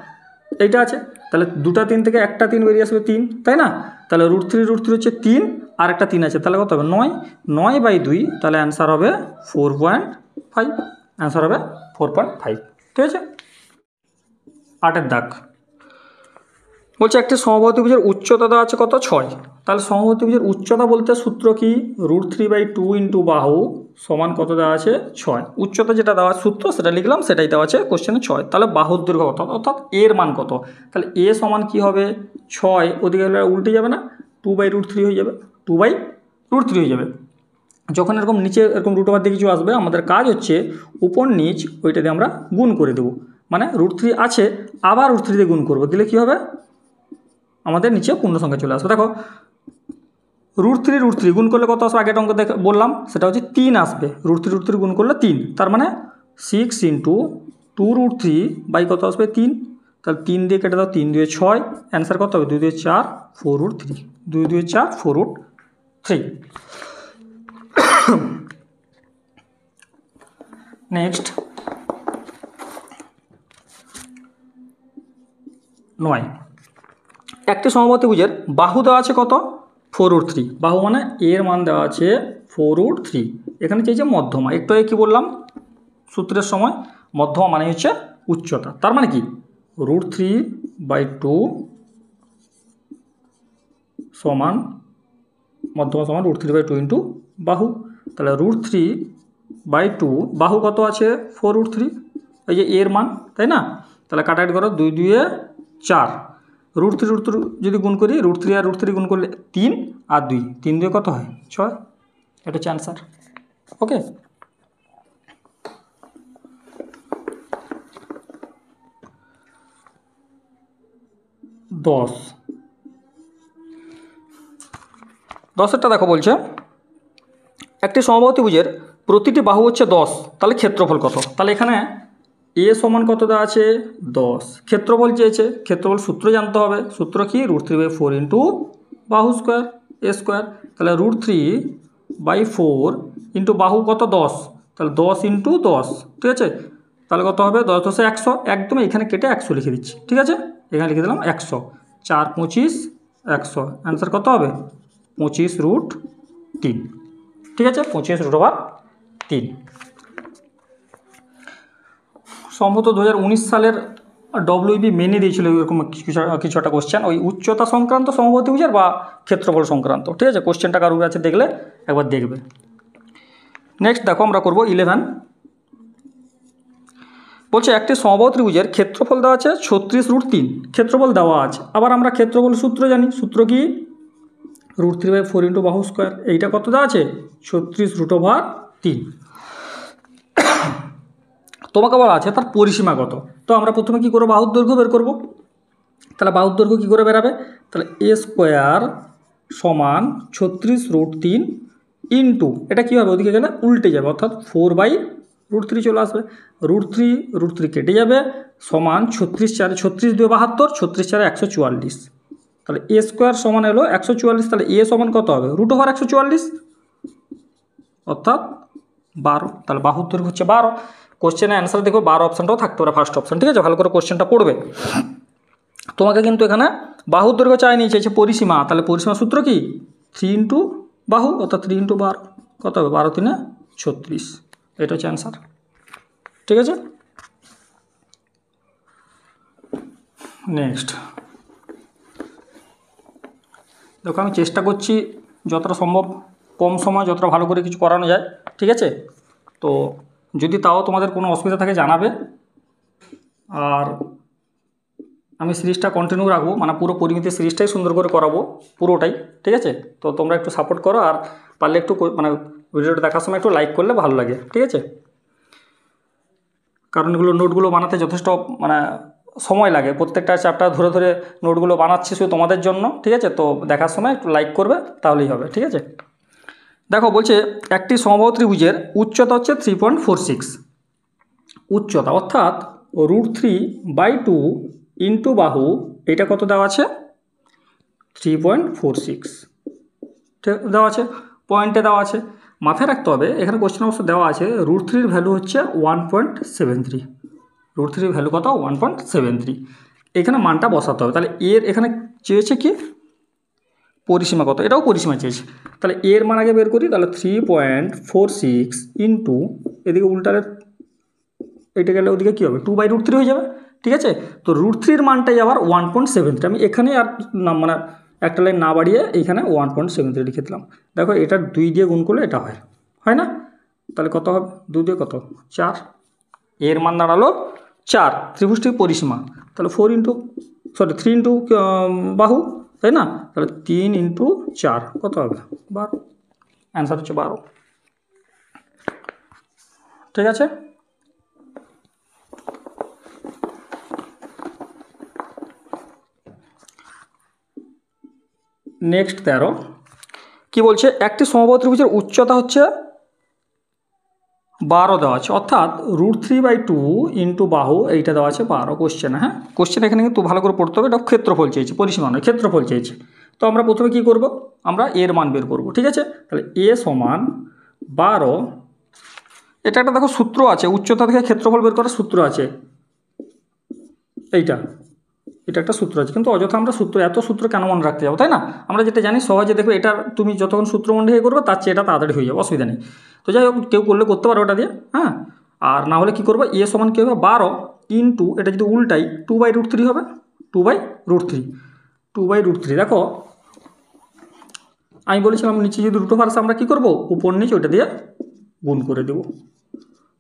এইটা আছে, তাহলে 2টা 3 থেকে একটা 3 বেরিয়ে আসবে 3, তাই না। তাহলে √3 হচ্ছে 3, আর একটা 3 আছে, তাহলে কত হবে 9, 9/2, তাহলে অ্যান্সার হবে 4.5, অ্যান্সার হবে 4.5। ঠিক আছে, 8 দাগ বলছে একটি সমবাহু ত্রিভুজের উচ্চতা দেওয়া আছে কত 6। তাহলে সমবাহু ত্রিভুজের উচ্চতা বলতে সূত্র কি, √3/2 ইন্টু বাহু সমান কত দেওয়া আছে 6। উচ্চতা যেটা দেওয়া সূত্র সেটা লিখলাম, সেটাই দেওয়া আছে কোশ্চেনে 6। তাহলে বাহুর দৈর্ঘ্য কত, অর্থাৎ এর মান কত। তাহলে এ সমান কি হবে 6, ওদিকে উল্টে যাবে না, 2/√3 হয়ে যাবে, 2/√3 হয়ে যাবে। যখন এরকম নিচে এরকম √ওভার দিয়ে কিছু আসবে, আমাদের কাজ হচ্ছে উপর নিচ ওইটা দিয়ে আমরা গুণ করে দেবো, মানে √3 আছে আবার √3 দিয়ে গুণ করবো, দিলে কী হবে, আমাদের নিচে পূর্ণ সংখ্যা চলে আসবে। দেখো √3 গুণ করলে কত আসবে, আগের অঙ্ক বললাম, সেটা হচ্ছে 3 আসবে। √3 গুণ করলে 3, তার মানে 6 × 2√3 কত আসবে 3। তাহলে 3 দিয়ে কেটে দাও, 3 × 2 = 6, অ্যান্সার কত হবে 2 × 2 = 4, 4√3, 2 × 2 = 4, 4√3। নেক্সট 9, একটি সমবাহু ত্রিভুজের বাহু দেওয়া আছে কত 4√3, বাহু মানে এর মান দেওয়া আছে 4√3। এখানে চাইছে মধ্যমা, একটু আগে কী বললাম সূত্রের সময়, মধ্যমা মানে হচ্ছে উচ্চতা, তার মানে কি √3/2 সমান মধ্যমা সমান √3/2 ইন্টু বাহু। তাহলে √3/2, বাহু কত আছে 4√3, এই যে এর মান, তাই না। তাহলে কাটাকাটি করো, 2 × 2 = 4, √3 যদি গুণ করি √3 আর √3 গুণ করলে 3 আর 2, 3 2 কত হয় 6, এটা হচ্ছে অ্যান্সার। ওকে, দশেরটা দেখো বলছে একটি সমবাহুত্রিভুজের প্রতিটি বাহু হচ্ছে 10, তাহলে ক্ষেত্রফল কত? তাহলে এখানে এ সমান কত দেওয়া আছে 10, ক্ষেত্রফল চেয়েছে, ক্ষেত্রফল সূত্র জানতে হবে, সূত্র কি √3/4 ইন্টু বাহু স্কোয়ার এ স্কোয়ার, তাহলে √3/4 ইন্টু বাহু কত 10, তাহলে 10 ইন্টু 10, ঠিক আছে, তাহলে কত হবে 10 10 100, একদম এখানে কেটে 100 লিখে দিচ্ছি, ঠিক আছে, এখানে লিখে দিলাম 100, 4 25 100, অ্যান্সার কত হবে 25√3, ঠিক আছে, 25√3। সম্ভবত 2019 সালের WB মেনে দিয়েছিল এরকম কিছু একটা কোশ্চেন, ওই উচ্চতা সংক্রান্ত সমবাহুত্রিভুজের বা ক্ষেত্রফল সংক্রান্ত, ঠিক আছে, কোশ্চেনটা কারোর কাছে দেখলে একবার দেখবে। নেক্সট দেখো আমরা করব 11, বলছে একটি সমবাহুত্রিভুজের ক্ষেত্রফল দেওয়া আছে 36√3, ক্ষেত্রফল দেওয়া আছে, আবার আমরা ক্ষেত্রফল সূত্র জানি, সূত্র কি √3/4 ইন্টু বাহু স্কোয়ার, এইটা কত দেওয়া আছে 36√3, তোমাকে বলা আছে তার পরিসীমা কত। তো আমরা প্রথমে কী করবো বাহুর দৈর্ঘ্য বের করব, তাহলে বাহুর দৈর্ঘ্য কী করে বেরাবে, তাহলে এ স্কোয়ার সমান 36√3 ইন্টু এটা কী হবে ওদিকে গেলে উল্টে যাবে, অর্থাৎ 4/√3 চলে আসবে, √3 কেটে যাবে, সমান 36 4 36 2 72, 36 4 144, তাহলে এ স্কোয়ার সমান এলো 144, তাহলে এ সমান কত হবে √144, অর্থাৎ 12, তাহলে বাহুর দৈর্ঘ্য হচ্ছে 12। কোশ্চেনের অ্যান্সার দেখো 12 অপশানটাও থাকতে পারে ফার্স্ট অপশান, ঠিক আছে, ভালো করে কোশ্চেনটা পড়বে। তোমাকে কিন্তু এখানে বাহুর দৈর্ঘ্য চাই নিয়ে চেয়েছে পরিসীমা, তাহলে পরিসীমা সূত্র কি 3 ইন্টু বাহু, অর্থাৎ 3 ইন্টু 12 কত হবে 12 3 36, এটা হচ্ছে অ্যান্সার, ঠিক আছে। নেক্সট দেখো আমি চেষ্টা করছি যতটা সম্ভব কম সময় যতটা ভালো করে কিছু করানো যায়, ঠিক আছে, তো যদি তাও তোমাদের কোনো অসুবিধা থাকে জানাবে, আর আমি সিরিজটা কন্টিনিউ রাখবো, মানে পুরো পরিমিতি সিরিজটাই সুন্দর করে করাবো পুরোটাই, ঠিক আছে, তো তোমরা একটু সাপোর্ট করো, আর পারলে একটু মানে ভিডিওটা দেখার সময় একটু লাইক করলে ভালো লাগে, ঠিক আছে, কারণ এগুলো নোটগুলো বানাতে যথেষ্ট মানে সময় লাগে, প্রত্যেকটা চ্যাপ্টার ধরে ধরে নোটগুলো বানাচ্ছি শুধু তোমাদের জন্য, ঠিক আছে, তো দেখার সময় একটু লাইক করবে তাহলেই হবে, ঠিক আছে। দেখো বলছে একটি সমবাহু ত্রিভুজের উচ্চতা হচ্ছে 3.46, উচ্চতা অর্থাৎ √3/2 ইন্টু বাহু, এটা কত দেওয়া আছে 3.46 দেওয়া আছে, পয়েন্টে দেওয়া আছে, মাথায় রাখতে হবে এখানে কোশ্চেন অবশ্য দেওয়া আছে √3 ভ্যালু হচ্ছে 1.73, √3 ভ্যালু কত 1.73, এখানে মানটা বসাতে হবে, তাহলে এর এখানে চেয়েছে কি পরিসীমা কত, এটাও পরিসীমা চেয়েছে, তাহলে এর মান আগে বের করি, তাহলে 3.46 ইন্টু এদিকে উল্টালে এটা গেলে ওদিকে কী হবে 2/√3 হয়ে যাবে, ঠিক আছে, তো √3 মানটাই আবার 1.73, আমি এখানে আর মানে একটা লাইন না বাড়িয়ে এইখানে 1.73 লিখে দিলাম। দেখো এটা 2 দিয়ে গুণ করলে এটা হয় না, তাহলে কত হবে 2 দিয়ে কত 4, এর মান দাঁড়ালো 4, ত্রিভুজটির পরিসীমা, তাহলে 3 ইন্টু বাহু, তাই না, তাহলে 3 ইন্টু 4 কত হবে 12, অ্যান্সার হচ্ছে 12, ঠিক আছে। নেক্সট 13 কি বলছে একটি সমবাহু ত্রিভুজের উচ্চতা হচ্ছে 12 দেওয়া আছে, অর্থাৎ √3/2 ইন্টু বাহু এইটা দেওয়া আছে 12, কোশ্চেন, হ্যাঁ কোশ্চেন এখানে কিন্তু ভালো করে পড়তে হবে, এটা ক্ষেত্রফল চেয়েছে, পরিসীমা নয় ক্ষেত্রফল চেয়েছে, তো আমরা প্রথমে কি করব আমরা এর মান বের করব, ঠিক আছে, তাহলে এ সমান 12, এটা একটা দেখো সূত্র আছে, উচ্চতা থেকে ক্ষেত্রফল বের করার সূত্র আছে, এটা একটা সূত্র আছে, কিন্তু অযথা আমরা এত সূত্র কেন মনে রাখতে যাবো, তাই না, আমরা যেটা জানি সহজে দেখবে, এটা তুমি যতক্ষণ সূত্র মনে হয়ে করবে তার চেয়ে এটা তাড়াতাড়ি হয়ে যাবে, অসুবিধা নেই, তো যাই হোক কেউ করলে করতে পারো ওটা দিয়ে, হ্যাঁ, আর না হলে কী করবো এ সমান কী হবে 12 ইন্টু এটা যদি উল্টাই 2/√3 হবে, 2/√3, দেখো আমি বলেছিলাম নিচে যদি √2 আসে আমরা কী করবো উপর নিচে ওটা দিয়ে গুণ করে দেবো,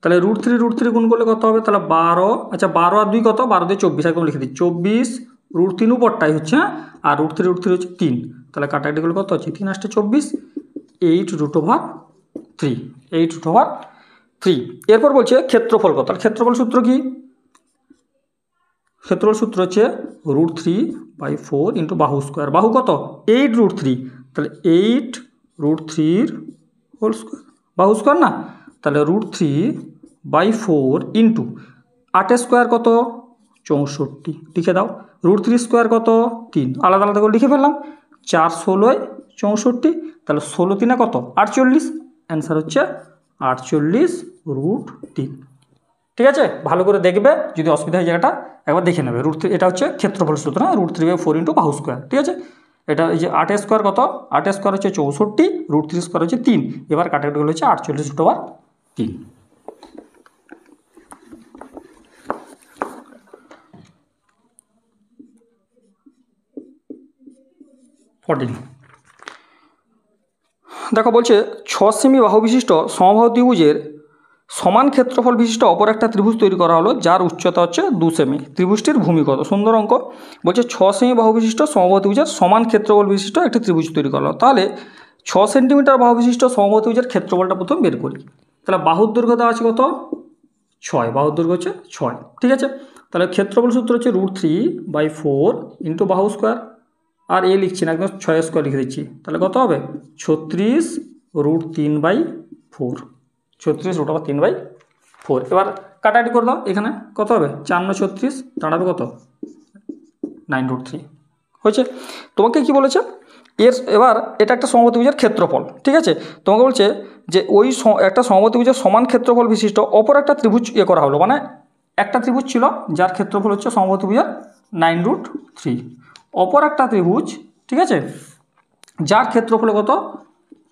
তাহলে √3 গুণ করলে কত হবে, তাহলে 12, আচ্ছা 12 আর 2 কত 12 দিয়ে 24, একদম লিখে দিই 24 √3 উপরটাই হচ্ছে, হ্যাঁ, আর √3 হচ্ছে 3, তাহলে কাটাকাটিগুলো কত হচ্ছে 3 আসতে 24, 8√3, 8√3। এরপর বলছে ক্ষেত্রফল কত, তাহলে ক্ষেত্রফল সূত্র কি, ক্ষেত্রফল সূত্র হচ্ছে √3/4 ইন্টু বাহু স্কোয়ার, বাহু কত 8√3, তাহলে 8√3 হোল স্কোয়ার, বাহু স্কোয়ার না, তাহলে √3/4 ইন্টু 8 স্কোয়ার কত 64, লিখে দাও, √3 স্কোয়ার কত 3, আলাদা আলাদা করে লিখে ফেললাম, 4 16 64, তাহলে 16 3 কত 48, অ্যান্সার হচ্ছে 48√3। ঠিক আছে, ভালো করে দেখবে, যদি অসুবিধা হয় জায়গাটা একবার দেখে নেবে। √3 এটা হচ্ছে ক্ষেত্রফল সূত্র, না, √3/4 ইন্টু বাহু স্কোয়ার। ঠিক আছে, এটা এই যে 8 স্কোয়ার কত, 8 স্কোয়ার হচ্ছে 64, √3 স্কোয়ার হচ্ছে 3, এবার কাটাকাটিগুলো হচ্ছে 48√3। 14 দেখো বলছে 6 সেমি বাহু বিশিষ্ট সমবাহু ত্রিভুজের সমান ক্ষেত্রফল বিশিষ্ট অপর একটা ত্রিভুজ তৈরি করা হলো, যার উচ্চতা হচ্ছে 2 সেমি, ত্রিভুজটির ভূমি কত, সুন্দর অঙ্ক। বলছে 6 সেমি বাহু বিশিষ্ট সমবাহু ত্রিভুজের সমান ক্ষেত্রফল বিশিষ্ট একটি ত্রিভুজ তৈরি করা হলো, তাহলে 6 সেন্টিমিটার বাহু বিশিষ্ট সমবাহু ত্রিভুজের ক্ষেত্রফলটা প্রথম বের করি। তাহলে বাহুর দৈর্ঘ্য দেওয়া আছে কত 6, বাহুর দৈর্ঘ্য হচ্ছে 6, ঠিক আছে। তাহলে ক্ষেত্রফল সূত্র হচ্ছে √3/4 ইন্টু বাহু স্কোয়ার, আর এ লিখছি না, একদম 6 স্কোয়ার লিখে দিচ্ছি, তাহলে কত হবে 36√3/4, 36√3/4। এবার কাটাকাটি করে দাও, এখানে কত হবে 4 9 36, দাঁড়াবে কত 9√3, হয়েছে। তোমাকে কি বলেছে, এবার এটা একটা সমবাহু ত্রিভুজের ক্ষেত্রফল, ঠিক আছে। তোমাকে বলছে যে ওই একটা সমবাহু ত্রিভুজের সমান ক্ষেত্রফল বিশিষ্ট অপর একটা ত্রিভুজ করা হলো, মানে একটা ত্রিভুজ ছিল যার ক্ষেত্রফল হচ্ছে সমবাহু ত্রিভুজের 9√3, অপর একটা ত্রিভুজ, ঠিক আছে, যার ক্ষেত্রফল কত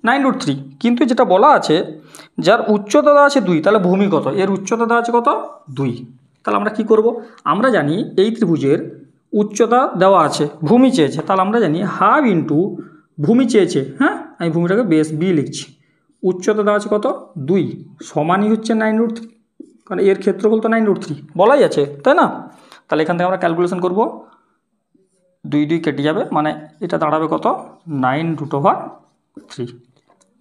9√3, কিন্তু যেটা বলা আছে যার উচ্চতা দেওয়া আছে 2, তাহলে ভূমি কত, এর উচ্চতা দেওয়া আছে কত 2, তাহলে আমরা কি করব, আমরা জানি এই ত্রিভুজের উচ্চতা দেওয়া আছে, ভূমি চেয়েছে, তাহলে আমরা জানি হাফ ইন্টু ভূমি চেয়েছে, হ্যাঁ, আমি ভূমিটাকে বেস বি লিখছি, উচ্চতা দেওয়া আছে কত 2, সমানই হচ্ছে 9√3, কারণ এর ক্ষেত্রফল তো 9√3 বলাই আছে, তাই না। তাহলে এখান থেকে আমরা ক্যালকুলেশন করব, 2 2 কেটে যাবে, মানে এটা দাঁড়াবে কত 9√3,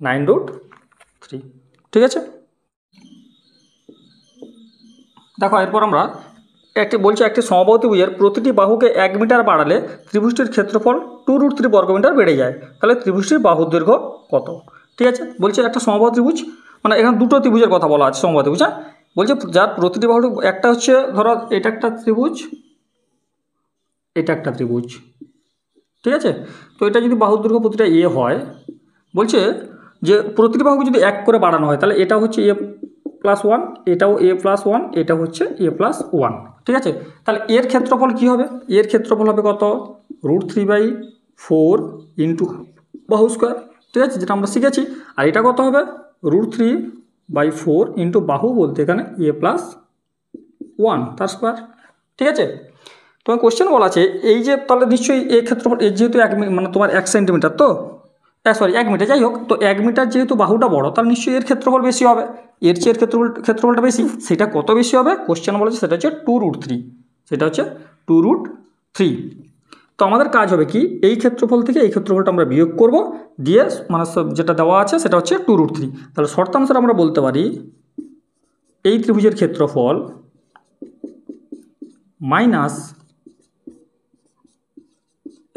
9√3, ঠিক আছে। দেখো এরপর আমরা বলছি একটি সমবাহু ত্রিভুজের প্রতিটি বাহুকে 1 মিটার বাড়ালে ত্রিভুজটির ক্ষেত্রফল 2√3 বর্গমিটার বেড়ে যায়, তাহলে ত্রিভুজটির বাহুর দৈর্ঘ্য কত, ঠিক আছে। বলছে একটা সমবাহু ত্রিভুজ, মানে এখানে দুটো ত্রিভুজের কথা বলা আছে, সমবাহু ত্রিভুজ, হ্যাঁ, বলছে যার প্রতিটি বাহু, একটা হচ্ছে ধরো এটা একটা ত্রিভুজ, এটা একটা ত্রিভুজ, ঠিক আছে। তো এটা যদি বাহুর দৈর্ঘ্য প্রতিটা এ হয়, বলছে যে প্রতিটি বাহুকে যদি 1 করে বাড়ানো হয়, তাহলে এটা হচ্ছে a+1, এটাও a+1, এটা হচ্ছে a+1, ঠিক আছে। তাহলে এর ক্ষেত্রফল কি হবে, এর ক্ষেত্রফল হবে কত √3/4 ইন্টু বাহু স্কোয়ার, ঠিক আছে, যেটা আমরা শিখেছি। আর এটা কত হবে √3/4 ইন্টু বাহু বলতে এখানে a+1 তার স্কোয়ার, ঠিক আছে। তোমার কোশ্চেন বলা আছে এই যে, তাহলে নিশ্চয়ই এই ক্ষেত্রফল, এর যেহেতু মানে তোমার 1 সেন্টিমিটার, তো 1 মিটার, যাই হোক, তো 1 মিটার যেহেতু বাহুটা বড়, তাহলে নিশ্চয়ই এর ক্ষেত্রফল বেশি হবে, এর চেয়ে ক্ষেত্রফলটা বেশি, সেটা কত বেশি হবে কোশ্চেন বলেছে, সেটা হচ্ছে 2√3, সেটা হচ্ছে 2√3। তো আমাদের কাজ হবে কি, এই ক্ষেত্রফল থেকে এই ক্ষেত্রফলটা আমরা বিয়োগ করব, দিয়ে মানে যেটা দেওয়া আছে সেটা হচ্ছে 2√3, তাহলে শর্তানুসারে আমরা বলতে পারি এই ত্রিভুজের ক্ষেত্রফল মাইনাস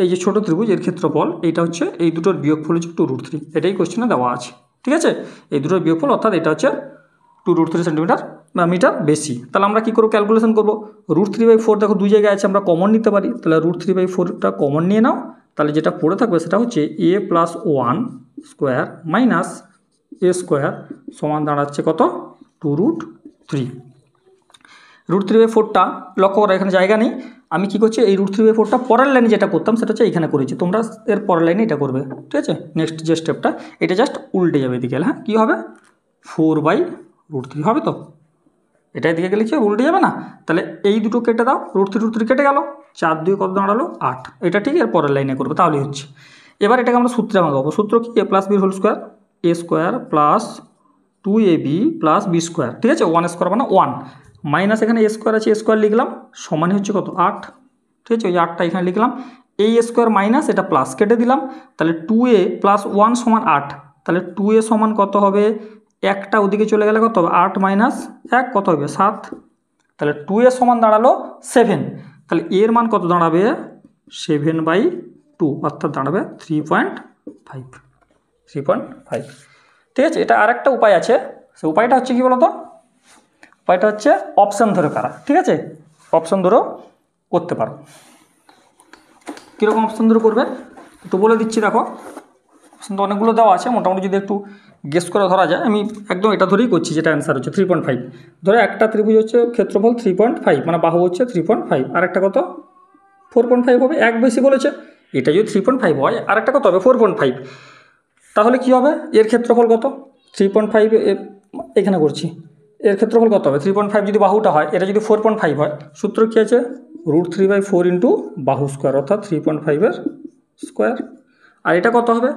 এই যে ছোটো ত্রিভুজ এর ক্ষেত্রফল, এইটা হচ্ছে এই দুটোর বিয়োগফল হচ্ছে 2√3, এটাই কোশ্চেনে দেওয়া আছে, ঠিক আছে। এই দুটোর বিয়োগফল, অর্থাৎ এটা হচ্ছে 2√3 সেন্টিমিটার বা মিটার বেশি। তাহলে আমরা কী করবো, ক্যালকুলেশন করবো, √3/4 দেখো 2 জায়গায় আছে, আমরা কমন নিতে পারি, তাহলে √3/4টা কমন নিয়ে নাও, তাহলে যেটা পড়ে থাকবে সেটা হচ্ছে a+1 square minus a square সমান দাঁড়াচ্ছে কত 2√3। √3/4টা লক্ষ্য করা, এখানে জায়গা নেই, আমি কি করছি এই √3/4টা পরের লাইনে যেটা করতাম সেটা হচ্ছে এইখানে করেছি, তোমরা এর পরের লাইনে এটা করবে, ঠিক আছে। নেক্সট যে স্টেপটা, এটা জাস্ট উল্টে যাবে এদিকে, হ্যাঁ, কী হবে 4/√3 হবে, তো এটা এদিকে গেলে কি উল্টে যাবে না, তাহলে এই দুটো কেটে দাও, √3 কেটে গেল, 4 2 কত দাঁড়ালো 8, এটা ঠিক এর পরের লাইনে করবে, তাহলেই হচ্ছে। এবার এটাকে আমরা সূত্রে ভাঙাবো, সূত্র কি a+b whole square, a square plus 2ab plus b square, ঠিক আছে, 1 স্কোয়ার মানে 1, মাইনাস এখানে a স্কোয়ার আছে, a স্কোয়ার লিখলাম, সমানই হচ্ছে কত 8, ঠিক আছে, ওই 8টা এখানে লিখলাম, এই স্কোয়ার মাইনাস এটা প্লাস কেটে দিলাম, তাহলে 2a + 1 = 8, তাহলে 2a সমান কত হবে, একটা ওদিকে চলে গেলে কত হবে, 8 - 1 কত হবে 7, তাহলে 2a সমান দাঁড়ালো 7, তাহলে এর মান কত দাঁড়াবে 7/2, অর্থাৎ দাঁড়াবে 3.5, 3.5। ঠিক আছে, এটা আরেকটা উপায় আছে, সে উপায়টা হচ্ছে কি বলতো, উপায়টা হচ্ছে অপশান ধরে করা। ঠিক আছে, অপশান ধরেও করতে পারো। কীরকম অপশান ধরে করবে একটু বলে দিচ্ছি, দেখো অপশান তো অনেকগুলো দেওয়া আছে, মোটামুটি যদি একটু গেস করে ধরা যায়, আমি একদম এটা ধরেই করছি, যেটা অ্যান্সার হচ্ছে 3.5। ধরো একটা ত্রিভুজ হচ্ছে ক্ষেত্রফল 3.5, মানে বাহু হচ্ছে 3.5, আর একটা কত 4.5 হবে, এক বেশি বলেছে, এটা যদি 3.5 হয় আর একটা কত হবে 4.5, তাহলে কি হবে, এর ক্ষেত্রফল কত 3.5, এখানে করছি, এর ক্ষেত্রফল কত হবে 3.5, যদি বাহুটা হয়, এটা যদি 4.5 হয়, সূত্র কী আছে √3/4 ইন্টু বাহু স্কোয়ার, অর্থাৎ 3.5-এর স্কোয়ার, আর এটা কত হবে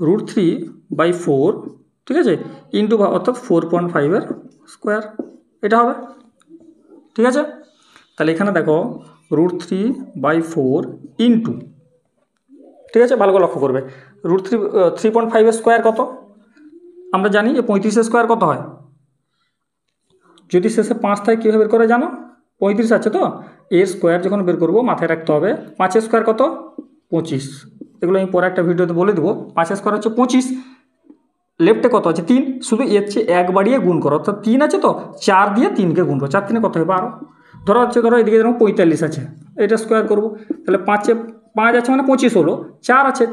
√3/4, ঠিক আছে, ইন্টু অর্থাৎ 4.5-এর স্কোয়ার, এটা হবে। ঠিক আছে, তাহলে এখানে দেখো √3/4 ইন্টু, ঠিক আছে, ভালো করে লক্ষ্য করবে, √3.5-এর স্কোয়ার কত, আমরা জানি যে 35-এর স্কোয়ার কত হয়, যদি শেষে 5 থাকে কীভাবে বের করে জানো, 35 আছে তো, এর স্কোয়ার যখন বের করবো মাথায় রাখতে হবে 5-এর স্কোয়ার কত 25, এগুলো আমি পরে একটা ভিডিওতে বলে দেবো, 5-এর স্কোয়ার হচ্ছে 25, লেফটে কত আছে 3, শুধু এর চেয়ে 1 বাড়িয়ে গুণ করো, অর্থাৎ 3 আছে তো 4 দিয়ে 3কে গুণ করো, 4 3 কত হবে 12, ধরো হচ্ছে, ধরো এদিকে যেরকম 45 আছে, এটা স্কোয়ার করবো, তাহলে 5 আছে মানে 25 হলো, 4 আছে,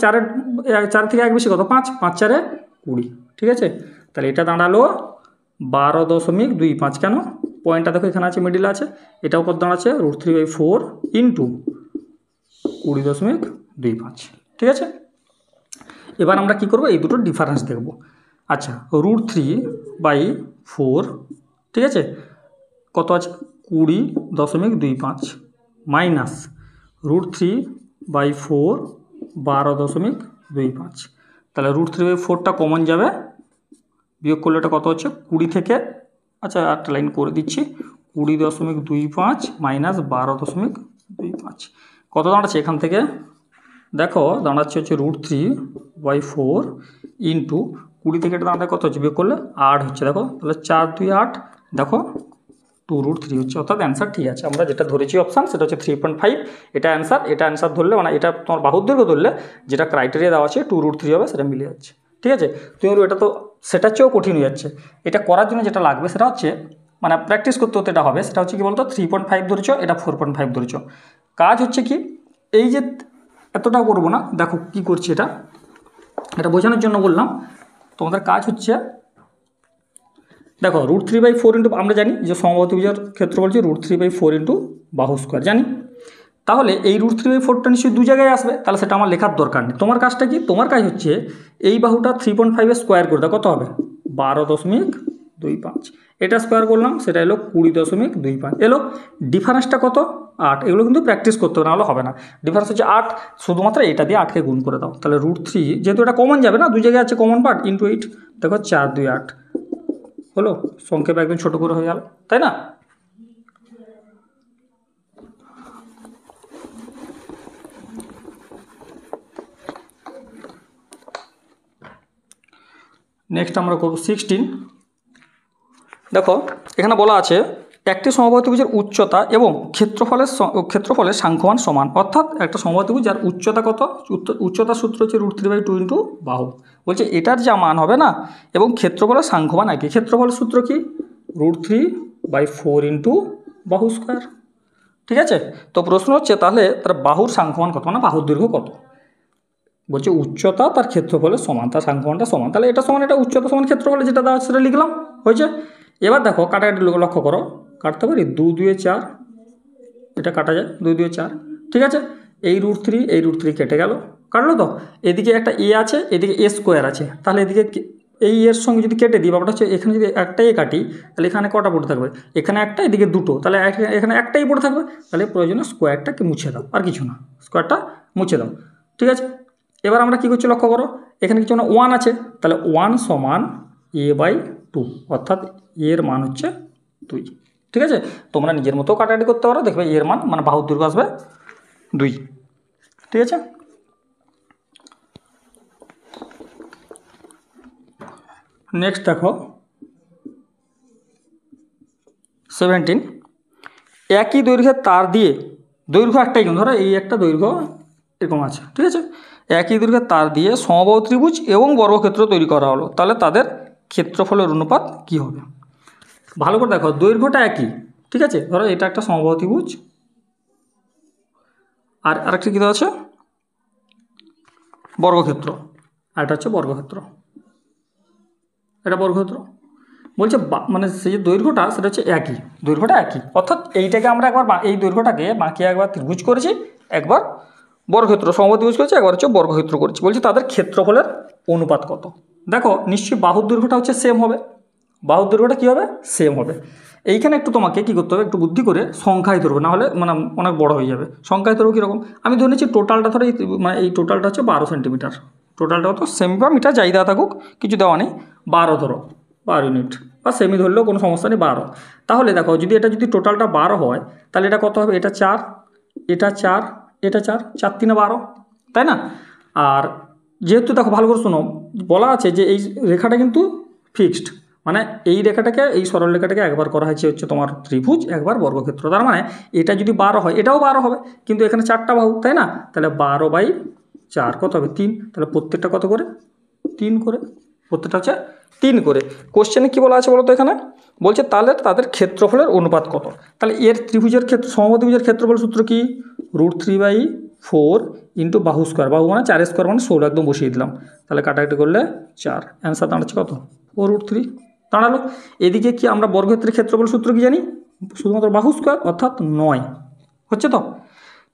4 থেকে 1 বেশি কত 5, 5 4 20, ঠিক আছে, তাহলে এটা দাঁড়ালো 12.25, কেন পয়েন্টটা দেখো এখানে আছে, মিডিলে আছে, এটাও কত দাঁড়াচ্ছে √3/4 ইন্টু 20.25, ঠিক আছে। এবার আমরা কি করব, এই দুটোর ডিফারেন্স দেখব। আচ্ছা, √3/4, ঠিক আছে, কত আছে 20.25 মাইনাস √3/4 12.25, তাহলে √3/4টা কমন যাবে, বিয়োগ করলে এটা কত হচ্ছে 20 থেকে, আচ্ছা একটা লাইন করে দিচ্ছি, 20.25 মাইনাস 12.25 কত দাঁড়াচ্ছে, এখান থেকে দেখো দাঁড়াচ্ছে হচ্ছে √3/4 ইন্টু 20 থেকে এটা দাঁড়াতে কত হচ্ছে, বিয়োগ করলে 8 হচ্ছে, দেখো তাহলে 4 2 8, দেখো 2√3 হচ্ছে, অর্থাৎ অ্যান্সার ঠিক আছে, আমরা যেটা ধরেছি অপশান সেটা হচ্ছে 3.5, এটা অ্যান্সার, এটা অ্যান্সার ধরলে মানে এটা তোমার বাহুর দৈর্ঘ্য ধরলে যেটা ক্রাইটেরিয়া দেওয়া আছে 2√3 হবে, সেটা মিলে যাচ্ছে। ঠিক আছে, তুমি এটা তো সেটার চেয়েও কঠিন হয়ে যাচ্ছে, এটা করার জন্য যেটা লাগবে সেটা হচ্ছে মানে প্র্যাকটিস করতে হতে এটা হবে, সেটা হচ্ছে কি বলতো 3.5 ধরেছ, এটা 4.5 ধরেছ, কাজ হচ্ছে কি এই যে এতটাও করবো না, দেখো কি করছি, এটা বোঝানোর জন্য বললাম, তোমাদের কাজ হচ্ছে দেখো √3/4 ইন্টু, আমরা জানি যে সমবাহু ত্রিভুজের ক্ষেত্রফল হচ্ছে √3/4 ইন্টু বাহু স্কোয়ার, জানি, তাহলে এই √3/4টা নিশ্চয়ই দু জায়গায় আসবে, তাহলে সেটা আমার লেখার দরকার নেই, তোমার কাজটা কি, তোমার কাজ হচ্ছে এই বাহুটা 3.5-এর স্কোয়ার করে দাও, কত হবে 12.25, এটা স্কোয়ার করলাম, সেটা এলো 20.25 এলো, ডিফারেন্সটা কত 8, এগুলো কিন্তু প্র্যাকটিস করতে হবে, নাহলে হবে না, ডিফারেন্স হচ্ছে 8, শুধুমাত্র এটা দিয়ে 8কে গুণ করে দাও, তাহলে √3, যেহেতু এটা কমন যাবে না, দু জায়গায় আছে কমন পার্ট, ইন্টু 8, দেখো 4 2 8 হলো, সংক্ষেপ একদম ছোটো করে হয়ে গেল, তাই না। নেক্সট আমরা করব 16, দেখো এখানে বলা আছে একটি সমবাহু ত্রিভুজের উচ্চতা এবং ক্ষেত্রফলের সাংখ্যমান সমান, অর্থাৎ একটা সমবাহু ত্রিভুজ যার উচ্চতা কত, উচ্চতার সূত্র হচ্ছে √3/2 ইন্টু বাহু, বলছে এটার যা মান হবে না এবং ক্ষেত্রফলের সাংখ্যমান একই, ক্ষেত্রফলের সূত্র কি √3/4 ইন্টু বাহু স্কোয়ার, ঠিক আছে। তো প্রশ্ন হচ্ছে তাহলে তার বাহুর সাংখ্যমান কত, মানে বাহুর দৈর্ঘ্য কত, বলছে উচ্চতা তার ক্ষেত্রফলের সমান, তার সাংখ্যমানটা সমান, তাহলে এটা সমান, এটা উচ্চতা সমান ক্ষেত্রফলে যেটা দেওয়া সেটা লিখলাম, হয়েছে। এবার দেখো কাটাকাটি লক্ষ্য করো, কাটতে পারি 2 2 4, এটা কাটা যায় 2 2 4, ঠিক আছে, এই √3 এই √3 কেটে গেল, কাটলো তো, এদিকে একটা এ আছে, এদিকে এ স্কোয়ার আছে, তাহলে এদিকে এই এর সঙ্গে যদি কেটে দিই, ব্যাপারটা হচ্ছে এখানে যদি একটাই কাটি, তাহলে এখানে কটা পড়ে থাকবে, এখানে একটা, এদিকে দুটো, তাহলে এখানে একটাই পড়ে থাকবে, তাহলে প্রয়োজনে স্কোয়ারটাকে মুছে দাও, আর কিছু না, স্কোয়ারটা মুছে দাও, ঠিক আছে। এবার আমরা কী করছি লক্ষ্য করো, এখানে কিছু না 1 আছে, তাহলে 1 সমান a/2, অর্থাৎ এর মান হচ্ছে 2, ঠিক আছে। তোমরা নিজের মতো কাটাকাটি করতে পারো, দেখবে এর মান মানে বাহুর দৈর্ঘ্য আসবে 2। ঠিক আছে, নেক্সট দেখো 17, একই দৈর্ঘ্যের তার দিয়ে, দৈর্ঘ্য একটাই কিন্তু, ধরো এই একটা দৈর্ঘ্য এরকম আছে, ঠিক আছে, একই দৈর্ঘ্যের তার দিয়ে সমবাহু ত্রিভুজ এবং বর্গক্ষেত্র তৈরি করা হলো, তাহলে তাদের ক্ষেত্রফলের অনুপাত কী হবে? ভালো করে দেখো, দৈর্ঘ্যটা একই, ঠিক আছে, ধরো এটা একটা সমবাহু ত্রিভুজ আর আরেকটা কী দেওয়া আছে বর্গক্ষেত্র, আর এটা হচ্ছে বর্গক্ষেত্র, এটা বর্গক্ষেত্র। বলছে মানে সেই যে দৈর্ঘ্যটা সেটা হচ্ছে একই, দৈর্ঘ্যটা একই, অর্থাৎ এইটাকে আমরা একবার এই দৈর্ঘ্যটাকে বাঁকিয়ে একবার ত্রিভুজ করেছি, একবার বর্গক্ষেত্র সমবাহু ত্রিভুজ করেছি, একবার হচ্ছে বর্গক্ষেত্র করেছি। বলছে তাদের ক্ষেত্রফলের অনুপাত কত? দেখো নিশ্চয়ই বাহুর দৈর্ঘ্যটা হচ্ছে সেম হবে, বাহুর দৈর্ঘ্যটা কী হবে? সেম হবে। এইখানে একটু তোমাকে কী করতে হবে, একটু বুদ্ধি করে সংখ্যায় ধরবে, নাহলে মানে অনেক বড় হয়ে যাবে। সংখ্যায় ধরবো কীরকম, আমি ধরে নিচ্ছি টোটালটা ধরো মানে এই টোটালটা হচ্ছে 12 সেন্টিমিটার, টোটালটা হতো সেমি বা মিটার যাই দেওয়া থাকুক, কিছু দেওয়া নেই, 12 ধরো, 12 ইউনিট বা সেমি ধরলেও কোনো সমস্যা নেই, 12। তাহলে দেখো যদি এটা যদি টোটালটা 12 হয়, তাহলে এটা কত হবে? এটা 4, এটা 4, এটা 4, 4 3 12, তাই না? আর যেহেতু দেখো ভালো করে শোনো, বলা আছে যে এই রেখাটা কিন্তু ফিক্সড, মানে এই রেখাটাকে, এই সরল রেখাটাকে একবার করা হয়েছে হচ্ছে তোমার ত্রিভুজ, একবার বর্গক্ষেত্র। তার মানে এটা যদি 12 হয়, এটাও 12 হবে, কিন্তু এখানে 4টা বাহু, তাই না? তাহলে 12/4 কত হবে? 3। তাহলে প্রত্যেকটা কত করে? 3 করে, প্রত্যেকটা হচ্ছে 3 করে। কোশ্চেনে কী বলা আছে বলো তো? এখানে বলছে তাহলে তাদের ক্ষেত্রফলের অনুপাত কত? তাহলে এর ত্রিভুজের ক্ষেত্র, সমবাহু ত্রিভুজের ক্ষেত্রফল সূত্র কি? √3/4 ইন্টু বাহু স্কোয়ার, বাহু মানে 4 স্কোয়ার মানে 16, একদম বসিয়ে দিলাম। তাহলে কাটাকাটি করলে 4, অ্যান্সার দাঁড়াচ্ছে কত? 4√3 দাঁড়ালো। এদিকে কি আমরা বর্গক্ষেত্রের ক্ষেত্রফল সূত্র কি জানি? শুধুমাত্র বাহু স্কোয়ার, অর্থাৎ 9 হচ্ছে তো।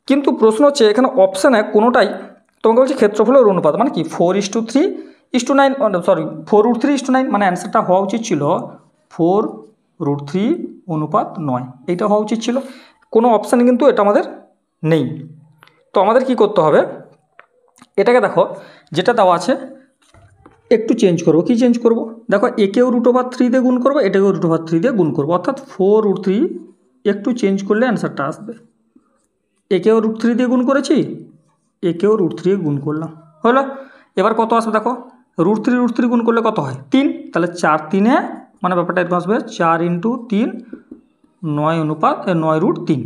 কিন্তু প্রশ্ন হচ্ছে এখানে অপশানে কোনোটাই তোমাকে বলছে ক্ষেত্রফলের অনুপাত, মানে কি 4:3:9, সরি 4√3:9, মানে অ্যান্সারটা হওয়া উচিত ছিল 4√3:9, এইটা হওয়া উচিত ছিল। কোনো অপশানে কিন্তু এটা আমাদের নেই। তো আমাদের কি করতে হবে, এটাকে দেখো যেটা দেওয়া আছে একটু চেঞ্জ করব। কি চেঞ্জ করব? দেখো একেও √3 দিয়ে গুণ করবো, এটাকেও √3 দিয়ে গুণ করবো, অর্থাৎ 4√3 একটু চেঞ্জ করলে অ্যান্সারটা আসবে। একেও √3 দিয়ে গুণ করেছি, একেও √3 গুণ করলাম, হলো। এবার কত আসবে দেখো, √3 গুণ করলে কত হয়? 3। তাহলে 4 3, মানে ব্যাপারটা এরকম আসবে 4 × 3 9/9√3।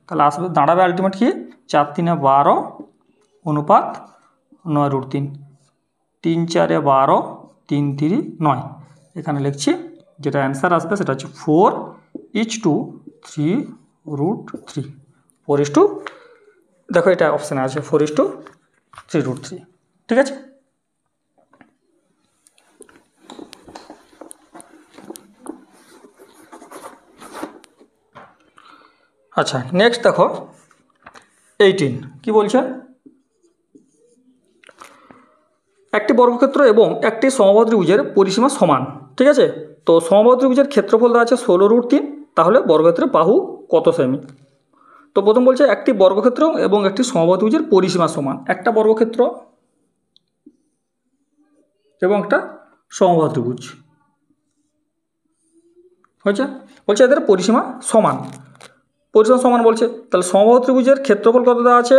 তাহলে আসবে, দাঁড়াবে আলটিমেট কি 4 3 12 অনুপাত 9√3, 3 4 12, 3 3 9। এখানে লিখছি, যেটা অ্যান্সার আসবে সেটা হচ্ছে 4:3√3, 4:, দেখো এটা অপশানে আছে 4:3√3, ঠিক আছে। আচ্ছা নেক্সট দেখো 18, কি বলছে? একটি বর্গক্ষেত্র এবং একটি সমবাহু ত্রিভুজের পরিসীমা সমান, ঠিক আছে। তো সমবাহু ত্রিভুজের ক্ষেত্রফল দেওয়া আছে 16√3, তাহলে বর্গক্ষেত্রের বাহু কত সেমি? তো প্রথম বলছে একটি বর্গক্ষেত্র এবং একটি সমবাহু ত্রিভুজের পরিসীমা সমান, একটা বর্গক্ষেত্র এবং একটা সমবাহু ত্রিভুজ হয়েছে, বলছে এদের পরিসীমা সমান, পরিসীমা সমান বলছে। তাহলে সমবাহু ত্রিভুজের ক্ষেত্রফল কত দেওয়া আছে?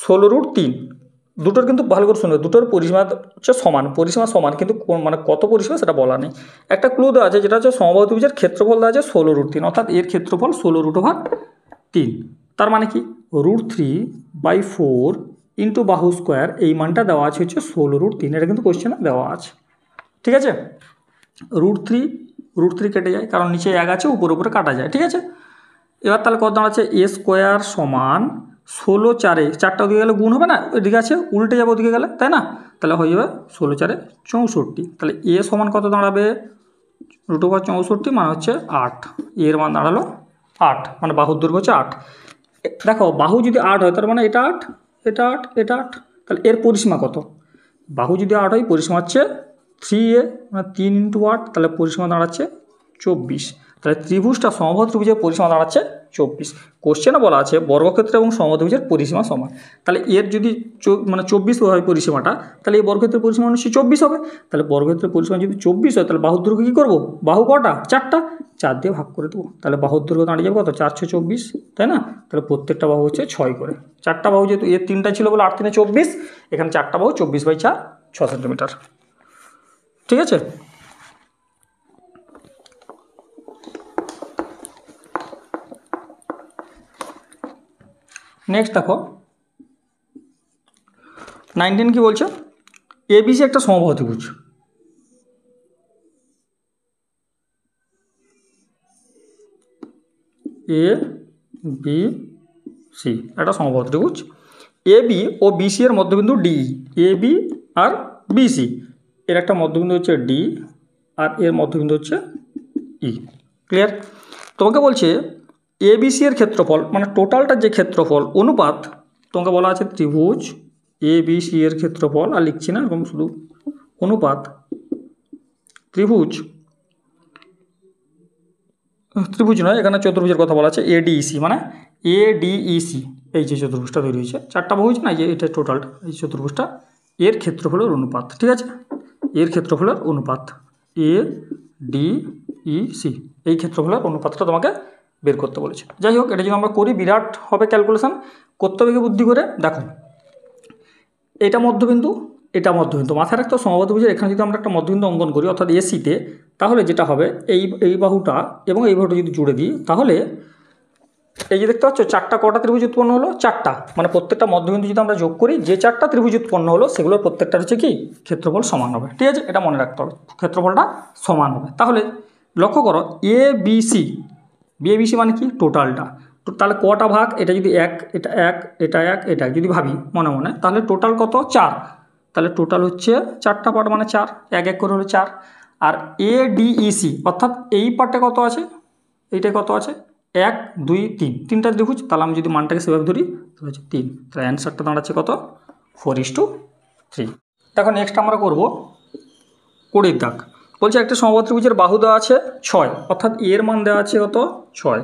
16√3। দুটোর কিন্তু ভালো করে শুনবে, দুটোর পরিসীমা হচ্ছে সমান, পরিসীমা সমান, কিন্তু মানে কত পরিসীমা সেটা বলা নেই। একটা ক্লু দেওয়া আছে, যেটা হচ্ছে সমবাহু ত্রিভুজের ক্ষেত্রফল দেওয়া আছে 16√3, অর্থাৎ এর ক্ষেত্রফল 16√3। তার মানে কি √3/4 ইন্টু বাহু স্কোয়ার, এই মানটা দেওয়া আছে হচ্ছে 16√3, এটা কিন্তু কোশ্চেনে দেওয়া আছে, ঠিক আছে। √3 কেটে যায়, কারণ নিচে 1 আছে, উপরে কাটা যায়, ঠিক আছে। এবার তাহলে কত দাঁড়াচ্ছে? a স্কোয়ার সমান 16 4, 4টা ওদিকে গেলে গুণ হবে না, ওইদিকে আছে উল্টে যাবে ওদিকে গেলে, তাই না? তাহলে হয়ে যাবে 16 4 64। তাহলে a সমান কত দাঁড়াবে? √64 মানে হচ্ছে 8, এর মান দাঁড়ালো 8, মানে বাহুর দৈর্ঘ্য হচ্ছে 8। দেখো বাহু যদি 8 হয়, তার মানে এটা 8, এটা 8, এটা 8, তাহলে এর পরিসীমা কত? বাহু যদি 8 হয়, পরিসীমা হচ্ছে 3a, মানে 3 × 8, তাহলে পরিসীমা দাঁড়াচ্ছে 24। তাহলে ত্রিভুজটা সমবাহু ত্রিভুজের পরিসীমা দাঁড়াচ্ছে 24। কোশ্চেনে বলা আছে বর্গক্ষেত্র এবং সমবাহু ত্রিভুজের পরিসীমা সমান। তাহলে এর যদি 24 হয় পরিসীমাটা, তাহলে এই বর্গক্ষেত্রের পরিসীমা নিশ্চয়ই 24 হবে। তাহলে বর্গক্ষেত্রের পরিসীমা যদি 24 হয়, তাহলে বাহুর দৈর্ঘ্য কী করবো? বাহু কটা? 4টা, 4 দিয়ে ভাগ করে দেবো। তাহলে বাহুর দৈর্ঘ্য দাঁড়িয়ে যাবে কত? 4 × 24, তাই না? তাহলে প্রত্যেকটা বাহু হচ্ছে 6 করে। 4টা বাহু যেহেতু এর 3টা ছিল বলে 8 × 3 = 24, এখানে 4টা বাহু 24/4, 6 সেন্টিমিটার। ঠিক আছে। নেক্সট দেখো 19 কি বলছে? এবিসি একটা সমবাহু ত্রিভুজ। এ বি সি একটা সমবাহু ত্রিভুজ। এ বি ও বিসি এর মধ্যবিন্দু D. A B R BC এর একটা মধ্যবিন্দু হচ্ছে ডি, আর এর মধ্যবিন্দু হচ্ছে ই। ক্লিয়ার? তোমাকে বলছে এবিসি এর ক্ষেত্রফল, মানে টোটালটার যে ক্ষেত্রফল অনুপাত, তোমাকে বলা আছে ত্রিভুজ এবিসি এর ক্ষেত্রফল, আর লিখছি না, এরকম শুধু অনুপাত ত্রিভুজ নয়, এখানে চতুর্ভুজের কথা বলা আছে এডিইসি, মানে এডিইসি এই যে চতুর্ভুজটা তৈরি হয়েছে, 4টা বাহু না, যে এটা টোটালটা, এই চতুর্ভুজটা এর ক্ষেত্রফলের অনুপাত। ঠিক আছে, এর ক্ষেত্রফলের অনুপাত এ ডি ই সি, এই ক্ষেত্রফলের অনুপাতটা তোমাকে বের করতে বলেছে। যাই হোক, এটা যদি আমরা করি বিরাট হবে ক্যালকুলেশন, করতে হবে কি বুদ্ধি করে। দেখো এটা মধ্যবিন্দু, এটা মধ্যবিন্দু, মাথায় রাখতে সমবাহু ত্রিভুজের এখানে যদি আমরা একটা মধ্যবিন্দু অঙ্কন করি অর্থাৎ এসিতে, তাহলে যেটা হবে এই বাহুটা এবং এই বাহুটা যদি জুড়ে দিই, তাহলে এই যে দেখতে পাচ্ছ 4টা কটা ত্রিভুজ উৎপন্ন হলো? 4টা, মানে প্রত্যেকটা মধ্যবিন্দু যদি আমরা যোগ করি, যে 4টা ত্রিভুজ উৎপন্ন হলো সেগুলোর প্রত্যেকটা হচ্ছে কি ক্ষেত্রফল সমান হবে। ঠিক আছে, এটা মনে রাখতে হবে, ক্ষেত্রফলটা সমান হবে। তাহলে লক্ষ্য করো এ বি সি মানে কি টোটালটা, তাহলে কটা ভাগ? এটা যদি 1, এটা 1, এটা 1, এটা যদি ভাবি মনে মনে, তাহলে টোটাল কত? 4। তাহলে টোটাল হচ্ছে 4টা পার্ট, মানে 4, 1 1 করে হলো 4। আর এ ডি ই সি অর্থাৎ এই পার্টে কত আছে, এইটায় কত আছে? 1 2 3, 3টা ত্রিভুজ। তাহলে আমি যদি মানটাকে সেভাবে ধরি তাহলে হচ্ছে 3। তাহলে অ্যান্সারটা দাঁড়াচ্ছে কত? 4:3। দেখো নেক্সট আমরা করব 20 দাগ। বলছে একটা সমবাহু ত্রিভুজের বাহু দেওয়া আছে 6, অর্থাৎ এর মান দেওয়া আছে কত? 6।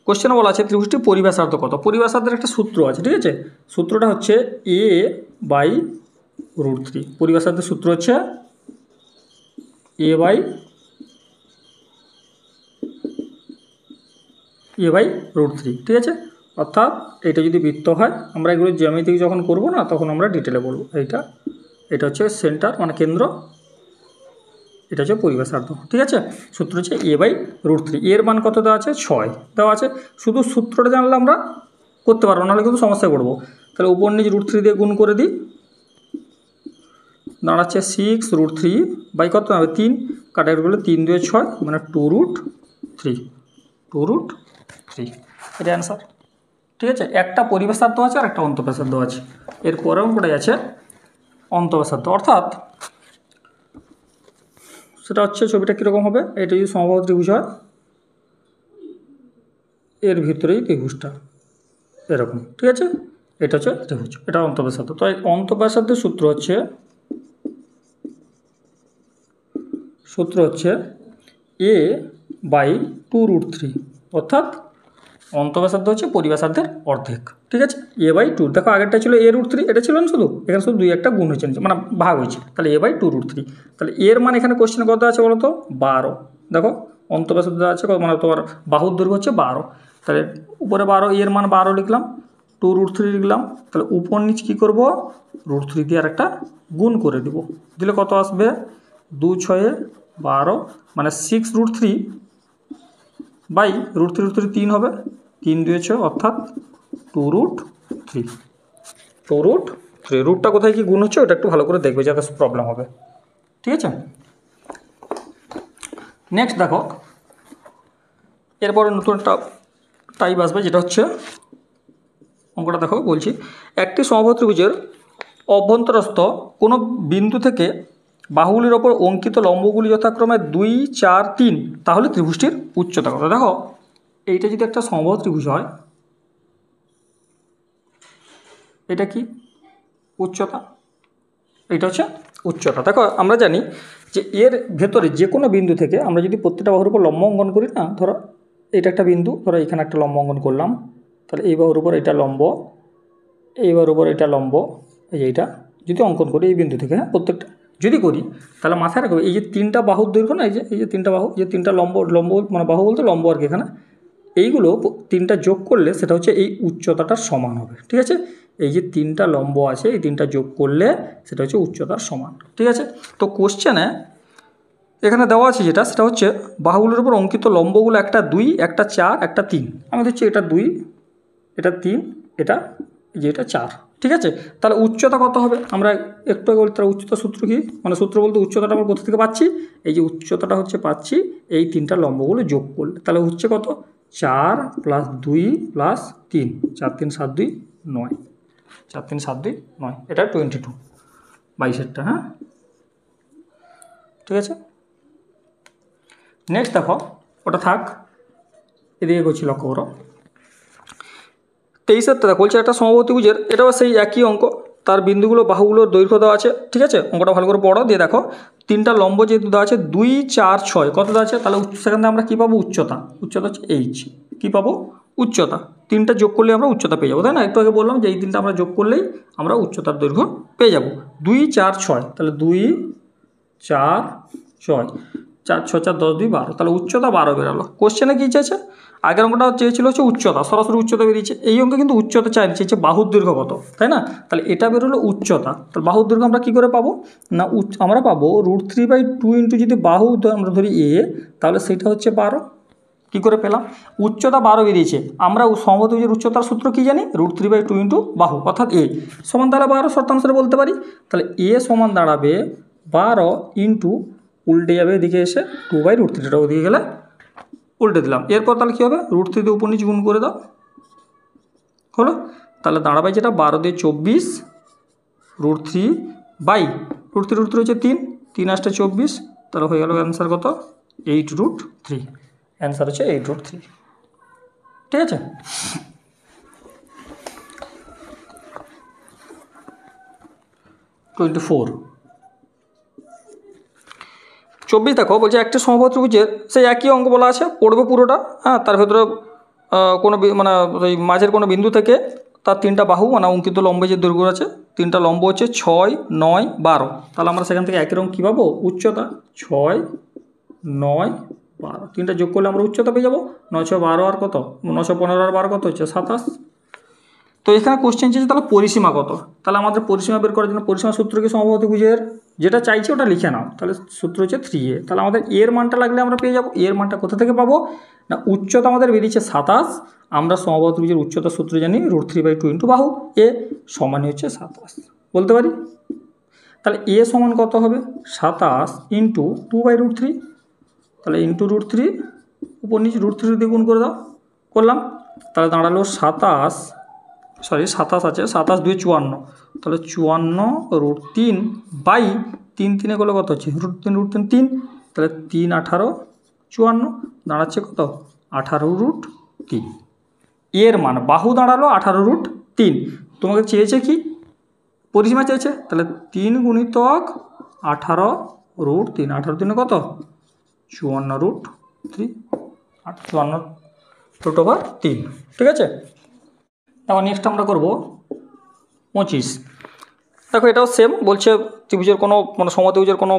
কোশ্চেনে বলা আছে ত্রিভুজটি পরিব্যাসার্ধ কত? পরিব্যাসার্ধের একটা সূত্র আছে, ঠিক আছে, সূত্রটা হচ্ছে a/√3। পরিব্যাসার্ধের সূত্র হচ্ছে a/√3। ঠিক আছে, অর্থাৎ এটা যদি বৃত্ত হয়, আমরা এগুলো জ্যামিতিক যখন করব না তখন আমরা ডিটেলে বলবো। এটা হচ্ছে সেন্টার, মানে কেন্দ্র, এটা হচ্ছে পরিব্যাসার্ধ। ঠিক আছে, সূত্র হচ্ছে a/√3। এর মান কত দেওয়া আছে? 6 দেওয়া আছে। শুধু সূত্রটা জানলে আমরা করতে পারবো, নাহলে কিন্তু সমস্যায় পড়বো। তাহলে উপর নিচ √3 দিয়ে গুণ করে দিই, দাঁড়াচ্ছে 6√3 বাই কত হবে? 3, কাটাকাটি করলে 3 2 6, মানে 2√3। এটা অ্যান্সার। ঠিক আছে, একটা পরিব্যাসার্ধ আছে আর একটা অন্তঃব্যাসার্ধ আছে। এর পরেও কোটাই আছে অন্তঃব্যাসার্ধ, অর্থাৎ সেটা হচ্ছে ছবিটা কীরকম হবে? এটা যদি সমবাহু ত্রিভুজ হয়, এর ভিতরেই ত্রিভুজটা এরকম। ঠিক আছে, এটা হচ্ছে ত্রিভুজ, এটা অন্তঃব্যাসার্ধ। তো এই অন্তঃব্যাসার্ধের সূত্র হচ্ছে a/2√3, অর্থাৎ অন্তঃব্যাসার্ধ হচ্ছে পরিব্যাসার্ধের অর্ধেক। ঠিক আছে, a/2। দেখো আগেরটা ছিল a√3, এটা ছিল না শুধু, এখানে শুধু 2 একটা গুণ হয়েছে, মানে ভাগ হয়েছে, তাহলে a/2√3। তাহলে এর মান এখানে কোশ্চেনে কত আছে বলো তো? 12। দেখো অন্তঃব্যাসার্ধ আছে, মানে তোমার বাহুর দৈর্ঘ্য হচ্ছে 12, তাহলে উপরে 12, এর মান 12 লিখলাম, 2√3 লিখলাম। তাহলে উপর নিচ কী করবো? √3 দিয়ে আর একটা গুণ করে দেবো, দিলে কত আসবে? 2 6 12, মানে 6√3 বাই √3 3 হবে, 3 2 6, অর্থাৎ 2√3। রুটটা কোথায় কি গুণ হচ্ছে ওটা একটু ভালো করে দেখবে, যাতে প্রবলেম হবে। ঠিক আছে, নেক্সট দেখো এরপরে নতুন একটা টাইপ আসবে, যেটা হচ্ছে অঙ্কটা দেখো, বলছি একটি সমবাহু ত্রিভুজের অভ্যন্তরস্থ কোনো বিন্দু থেকে বাহুগুলির ওপর অঙ্কিত লম্বগুলি যথাক্রমে 2 4 3, তাহলে ত্রিভুজটির উচ্চতা কত? দেখো এইটা যদি একটা সমবাহু ত্রিভুজ হয়, এটা কি উচ্চতা, এটা হচ্ছে উচ্চতা। দেখো আমরা জানি যে এর ভেতরে যে কোনো বিন্দু থেকে আমরা যদি প্রত্যেকটা বাহুর উপর লম্ব অঙ্কন করি না, ধরো এটা একটা বিন্দু, ধরো এখানে একটা লম্ব অঙ্কন করলাম, তাহলে এই বাহুর উপর এটা লম্ব, এই বাহুর উপর এটা লম্ব, এই যে এইটা যদি অঙ্কন করি এই বিন্দু থেকে, হ্যাঁ প্রত্যেকটা যদি করি, তাহলে মাথায় রাখবে এই যে তিনটা বাহুর দৈর্ঘ্য না, এই যে তিনটা বাহু, যে তিনটা লম্ব মানে বাহু বলতে লম্ব আর কি, এখানে এইগুলো তিনটা যোগ করলে সেটা হচ্ছে এই উচ্চতাটার সমান হবে। ঠিক আছে, এই যে তিনটা লম্ব আছে এই তিনটা যোগ করলে সেটা হচ্ছে উচ্চতার সমান। ঠিক আছে, তো কোশ্চেনে এখানে দেওয়া আছে যেটা, সেটা হচ্ছে বাহুগুলোর উপর অঙ্কিত লম্বগুলো একটা 2, একটা 4, একটা 3। আমি হচ্ছে এটা 2, এটা 3, এটা যে এটা 4। ঠিক আছে, তাহলে উচ্চতা কত হবে আমরা একটু আগে বলতে, উচ্চতা সূত্র কি, মানে সূত্র বলতে উচ্চতাটা আমরা কোথা থেকে পাচ্ছি, এই যে উচ্চতাটা হচ্ছে পাচ্ছি এই তিনটা লম্বগুলো যোগ করলে, তাহলে হচ্ছে কত 4 + 2 + 3, 4 3 7 2 9, 4 3 7 2 9, এটা 22, 22-এরটা। হ্যাঁ ঠিক আছে, নেক্সট দেখো, ওটা থাক, এদিকে করছি, লক্ষ্য করো 23-এরটা দেখো, বলছে একটা সমবাহুত্রিভুজের, এটাও সেই একই অঙ্ক, তার বিন্দুগুলো বাহুগুলোর দৈর্ঘ্য দেওয়া আছে। ঠিক আছে, অঙ্কটা ভালো করে পড়ো, দিয়ে দেখো তিনটা লম্ব যেহেতু দেওয়া আছে 2 4 6, কত দেওয়া আছে, তাহলে সেখান থেকে আমরা কী পাবো, উচ্চতা। উচ্চতা হচ্ছে এইচ, কী পাবো, উচ্চতা। তিনটা যোগ করলে আমরা উচ্চতা পেয়ে যাবো, তাই না? একটু আগে বললাম যে এই তিনটা আমরা যোগ করলেই আমরা উচ্চতার দৈর্ঘ্য পেয়ে যাবো। 2 4 6, তাহলে 2 4 6, 4 6 4 10 2 12, তাহলে উচ্চতা 12 বেরালো। কোশ্চেনে কী চেয়েছে, আগের অঙ্কটা চেয়েছিল হচ্ছে উচ্চতা, সরাসরি উচ্চতা বেরিয়েছে। এই অঙ্কে কিন্তু উচ্চতা চাইছে, চেয়েছে বাহুর দৈর্ঘ্য কত, তাই না? তাহলে এটা বেরোলো উচ্চতা, তাহলে বাহুর দৈর্ঘ্য আমরা কী করে পাবো না, আমরা পাবো √3/2 ইন্টু যদি বাহু আমরা ধরি এ, তাহলে সেটা হচ্ছে 12। কী করে পেলাম, উচ্চতা 12 বেরিয়েছে, আমরা সমবাহুত্রিভুজের উচ্চতার সূত্র কী জানি, √3/2 ইন্টু বাহু অর্থাৎ এ সমান, তাহলে 12 শর্তানুসারে বলতে পারি। তাহলে এ সমান দাঁড়াবে 12 ইন্টু, উল্টে যাবে এদিকে এসে 2/√3, এটা ওদিকে গেলে উল্টে দিলাম। এরপর তাহলে কী হবে, √3 দিয়ে উপর নিচ গুণ করে দাও, হলো। তাহলে দাঁড়াবে যেটা 12 দিয়ে 24, √3/√3 হচ্ছে 3, 3 8 24, তাহলে হয়ে গেল অ্যান্সার কত, 8√3। অ্যান্সার হচ্ছে 8√3। ঠিক আছে, টোয়েন্টি-4 24 দেখো, বলছে একটি সমবাহুত্রিভুজের সেই একই অঙ্ক বলা আছে, পড়বে পুরোটা। হ্যাঁ, তার ভেতরে কোনো মানে ওই মাঝের কোনো বিন্দু থেকে তার তিনটা বাহু মানে অঙ্কিত লম্বে যে দৈর্ঘ্য আছে, তিনটা লম্ব হচ্ছে 6 9 12, তাহলে আমরা সেখান থেকে একই রকম কী পাবো, উচ্চতা। 6 9 12, তিনটা যোগ করলে আমরা উচ্চতা পেয়ে যাবো। 9 6 12 আর কত, 9 15 আর 12 কত হচ্ছে 27। তো এখানে কোশ্চেন চেয়েছে তাহলে পরিসীমা কত, তাহলে আমাদের পরিসীমা বের করার জন্য পরিসীমা সূত্র কি, সমবাহুত্রিভুজের যেটা চাইছে ওটা লিখে নাও, তাহলে সূত্র হচ্ছে 3a। তাহলে আমাদের এর মানটা লাগলে আমরা পেয়ে যাবো। এর মানটা কোথা থেকে পাবো না, উচ্চতা আমাদের বেরিয়েছে 27, আমরা সমবাহুত্রিভুজের উচ্চতার সূত্র জানি √3/2 ইন্টু বাহু এ সমানই হচ্ছে 27 বলতে পারি। তাহলে এ সমান কত হবে, 27 ইন্টু 2/√3, তাহলে ইন্টু √3, উপর নিচে √3 দিয়ে গুণ করে দাও, করলাম। তাহলে দাঁড়ালো 27 আছে, 27 2 54, তাহলে 54√3/3, 3 করলে কত হচ্ছে √3 3, তাহলে 3 18 54, দাঁড়াচ্ছে কত 18√3। এর মান বাহু দাঁড়ালো 18√3। তোমাকে চেয়েছে কি, পরিসীমা চেয়েছে, তাহলে 3 × 18√3, 18 কত 54√3, 54√3। ঠিক আছে, তারপর নেক্সট আমরা করব 25। দেখো এটাও সেম, বলছে ত্রিভুজের কোনো মানে সমত্রিভুজের কোনো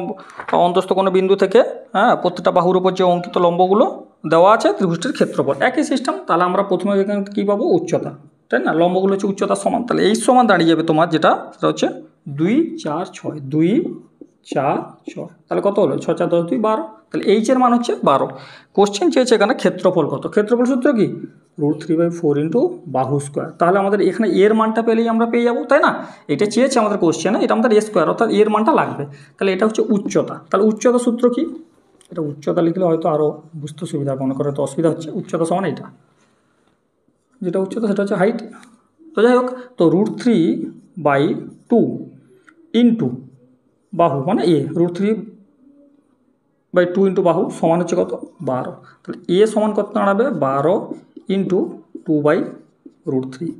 অন্তস্থ কোনো বিন্দু থেকে, হ্যাঁ প্রত্যেকটা বাহুর উপর যে অঙ্কিত লম্বগুলো দেওয়া আছে ত্রিভুজটির ক্ষেত্রফল, একই সিস্টেম। তাহলে আমরা প্রথমে এখানে কী পাবো, উচ্চতা, তাই না? লম্বগুলো হচ্ছে উচ্চতার সমান, তাহলে এই সমান দাঁড়িয়ে যাবে তোমার যেটা, সেটা হচ্ছে 2 4 6, 2 4 6, তাহলে কত হলো 6 4 10 2 12, তাহলে এইচের মান হচ্ছে 12। কোশ্চেন চেয়েছে এখানে ক্ষেত্রফল কত, ক্ষেত্রফল সূত্র কি, √3/4 ইন্টু বাহু স্কোয়ার। তাহলে আমাদের এখানে এর মানটা পেলেই আমরা পেয়ে যাবো, তাই না? এটা চেয়েছে আমাদের কোশ্চেনে, এটা আমাদের এ স্কোয়ার অর্থাৎ এর মানটা লাগবে। তাহলে এটা হচ্ছে উচ্চতা, তাহলে উচ্চতা সূত্র কি, এটা উচ্চতা লিখলে হয়তো আরও বুঝতে সুবিধা, মনে করে তো অসুবিধা হচ্ছে। উচ্চতা সমান এটা, যেটা উচ্চতা সেটা হচ্ছে হাইট। তো যাই হোক, তো √3/2 ইন্টু বাহু মানে এ, √3/2 ইন্টু বাহু সমান হচ্ছে কত 12, তাহলে এ সমান কত দাঁড়াবে 12 ইন্টু 2/√3,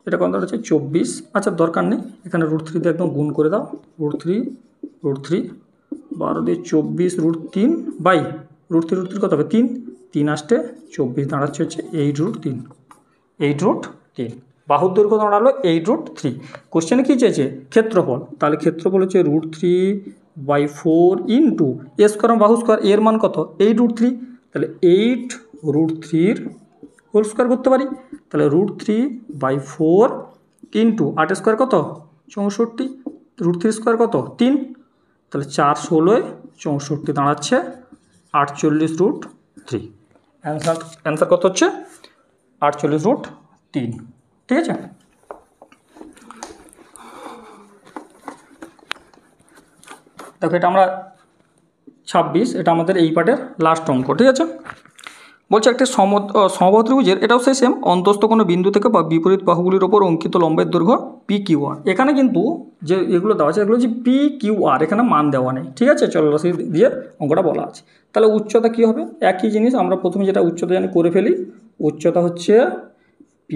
এটা কত হচ্ছে 24। আচ্ছা দরকার নেই, এখানে √3 দিয়ে একদম গুণ করে দাও, √3 12 দিয়ে 24 √3 বাই √3 কত হবে 3, 3 আসতে 24 দাঁড়াচ্ছে হচ্ছে 8√3, 8√3। বাহুর দৈর্ঘ্য দাঁড়ালো 8√3। কোশ্চেনে কী চেয়েছে ক্ষেত্রফল, তাহলে ক্ষেত্রফল হচ্ছে √3/4 ইন্টু এ স্কোয়ার বাহু স্কোয়ার, এর মান কত 8√3, তাহলে 8√3 হোল স্কোয়ার করতে পারি, তাহলে √3/4 ইন্টু 8 স্কোয়ার কত 64, √3 স্কোয়ার কত 3, তাহলে 4 16 64 দাঁড়াচ্ছে 48√3। অ্যান্সার কত হচ্ছে 48√3। ঠিক আছে, দেখো এটা আমরা 26, এটা আমাদের এই পার্টের লাস্ট অঙ্ক। ঠিক আছে, বলছে একটি সমবাহু ত্রিভুজের, এটাও সেই সেম, অন্তস্থ কোনো বিন্দু থেকে বা বিপরীত বাহুগুলির ওপর অঙ্কিত লম্বের দৈর্ঘ্য PQR। এখানে কিন্তু যে এগুলো দেওয়া আছে এগুলো হচ্ছে PQR, এখানে মান দেওয়া নেই। ঠিক আছে, চলরাশি দিয়ে অঙ্কটা বলা আছে। তাহলে উচ্চতা কী হবে, একই জিনিস, আমরা প্রথমে যেটা উচ্চতা জানি করে ফেলি। উচ্চতা হচ্ছে P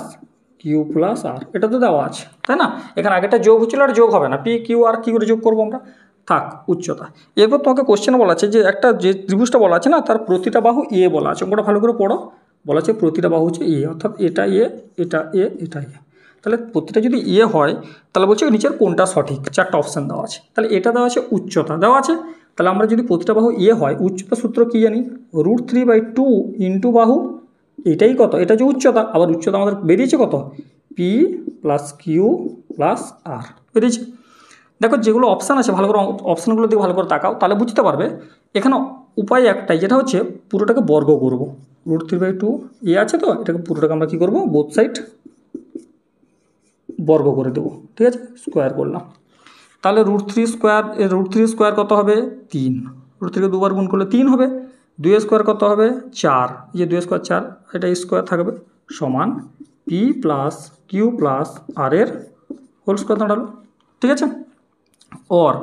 + Q + R, এটা তো দেওয়া আছে তাই না। এখানে আগেটা যোগ হচ্ছিল, আর যোগ হবে না, PQR কী করে যোগ করবো আমরা, থাক উচ্চতা। এরপর তোমাকে কোশ্চেনে বলা আছে যে একটা যে ত্রিভুজটা বলা আছে না, তার প্রতিটা বাহু এ বলা আছে, অঙ্কটা ভালো করে পড়ো। বলা আছে প্রতিটা বাহু হচ্ছে এ, অর্থাৎ এটা এ, এটা এ, এটা এ। তাহলে প্রতিটা যদি এ হয় তাহলে বলছে নিচের কোনটা সঠিক, 4টা অপশান দেওয়া আছে। তাহলে এটা দেওয়া আছে, উচ্চতা দেওয়া আছে। তাহলে আমরা যদি প্রতিটা বাহু এ হয়, উচ্চতা সূত্র কী জানি, √3/2 ইন্টু বাহু, এটাই কত, এটা যে উচ্চতা, আবার উচ্চতা আমাদের বেরিয়েছে কত P + Q + R বেরিয়েছে। দেখো যেগুলো অপশান আছে ভালো করে অপশানগুলো দিয়ে ভালো করে তাকাও, তাহলে বুঝতে পারবে। এখানে উপায় একটাই, যেটা হচ্ছে পুরোটাকে বর্গ করব। √3/2 এ আছে, তো এটাকে পুরোটাকে আমরা কী করবো, বোথ সাইড বর্গ করে দেবো। ঠিক আছে, স্কোয়ার করলাম। তাহলে √3 স্কোয়ার কত হবে 3, √3কে দুবার গুণ করলে 3 হবে। 2 স্কোয়ার কত হবে 4, এই যে 2 স্কোয়ার 4, এটা স্কোয়ার থাকবে, সমান P + Q + R এর হোল স্কোয়ার দাঁড়ালো। ঠিক আছে, ওর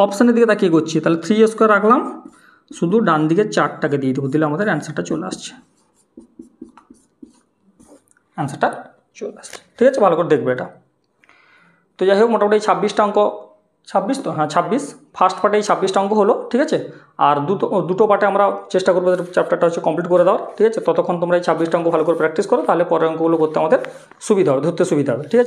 অপশানের দিকে তাকিয়ে করছি, তাহলে 3 স্কোয়ার রাখলাম, শুধু ডান দিকে 4টাকে দিয়ে দেবো, দিলে আমাদের অ্যান্সারটা চলে আসছে, অ্যান্সারটা চলে আসছে। ঠিক আছে, ভালো করে দেখবে এটা। তো যাই হোক, মোটামুটি 26টা অঙ্ক, 26 তো, হ্যাঁ 26, ফার্স্ট পার্টে এই 26টা অঙ্ক হলো। ঠিক আছে, আর দুটো পার্টে আমরা চেষ্টা করবো চ্যাপ্টারটা হচ্ছে কমপ্লিট করে দেওয়ার। ঠিক আছে, ততক্ষণ তোমরা এই 26টা অঙ্ক ভালো করে প্র্যাকটিস করো, তাহলে পরের অঙ্কগুলো করতে আমাদের সুবিধা হবে, ধরতে সুবিধা হবে। ঠিক আছে।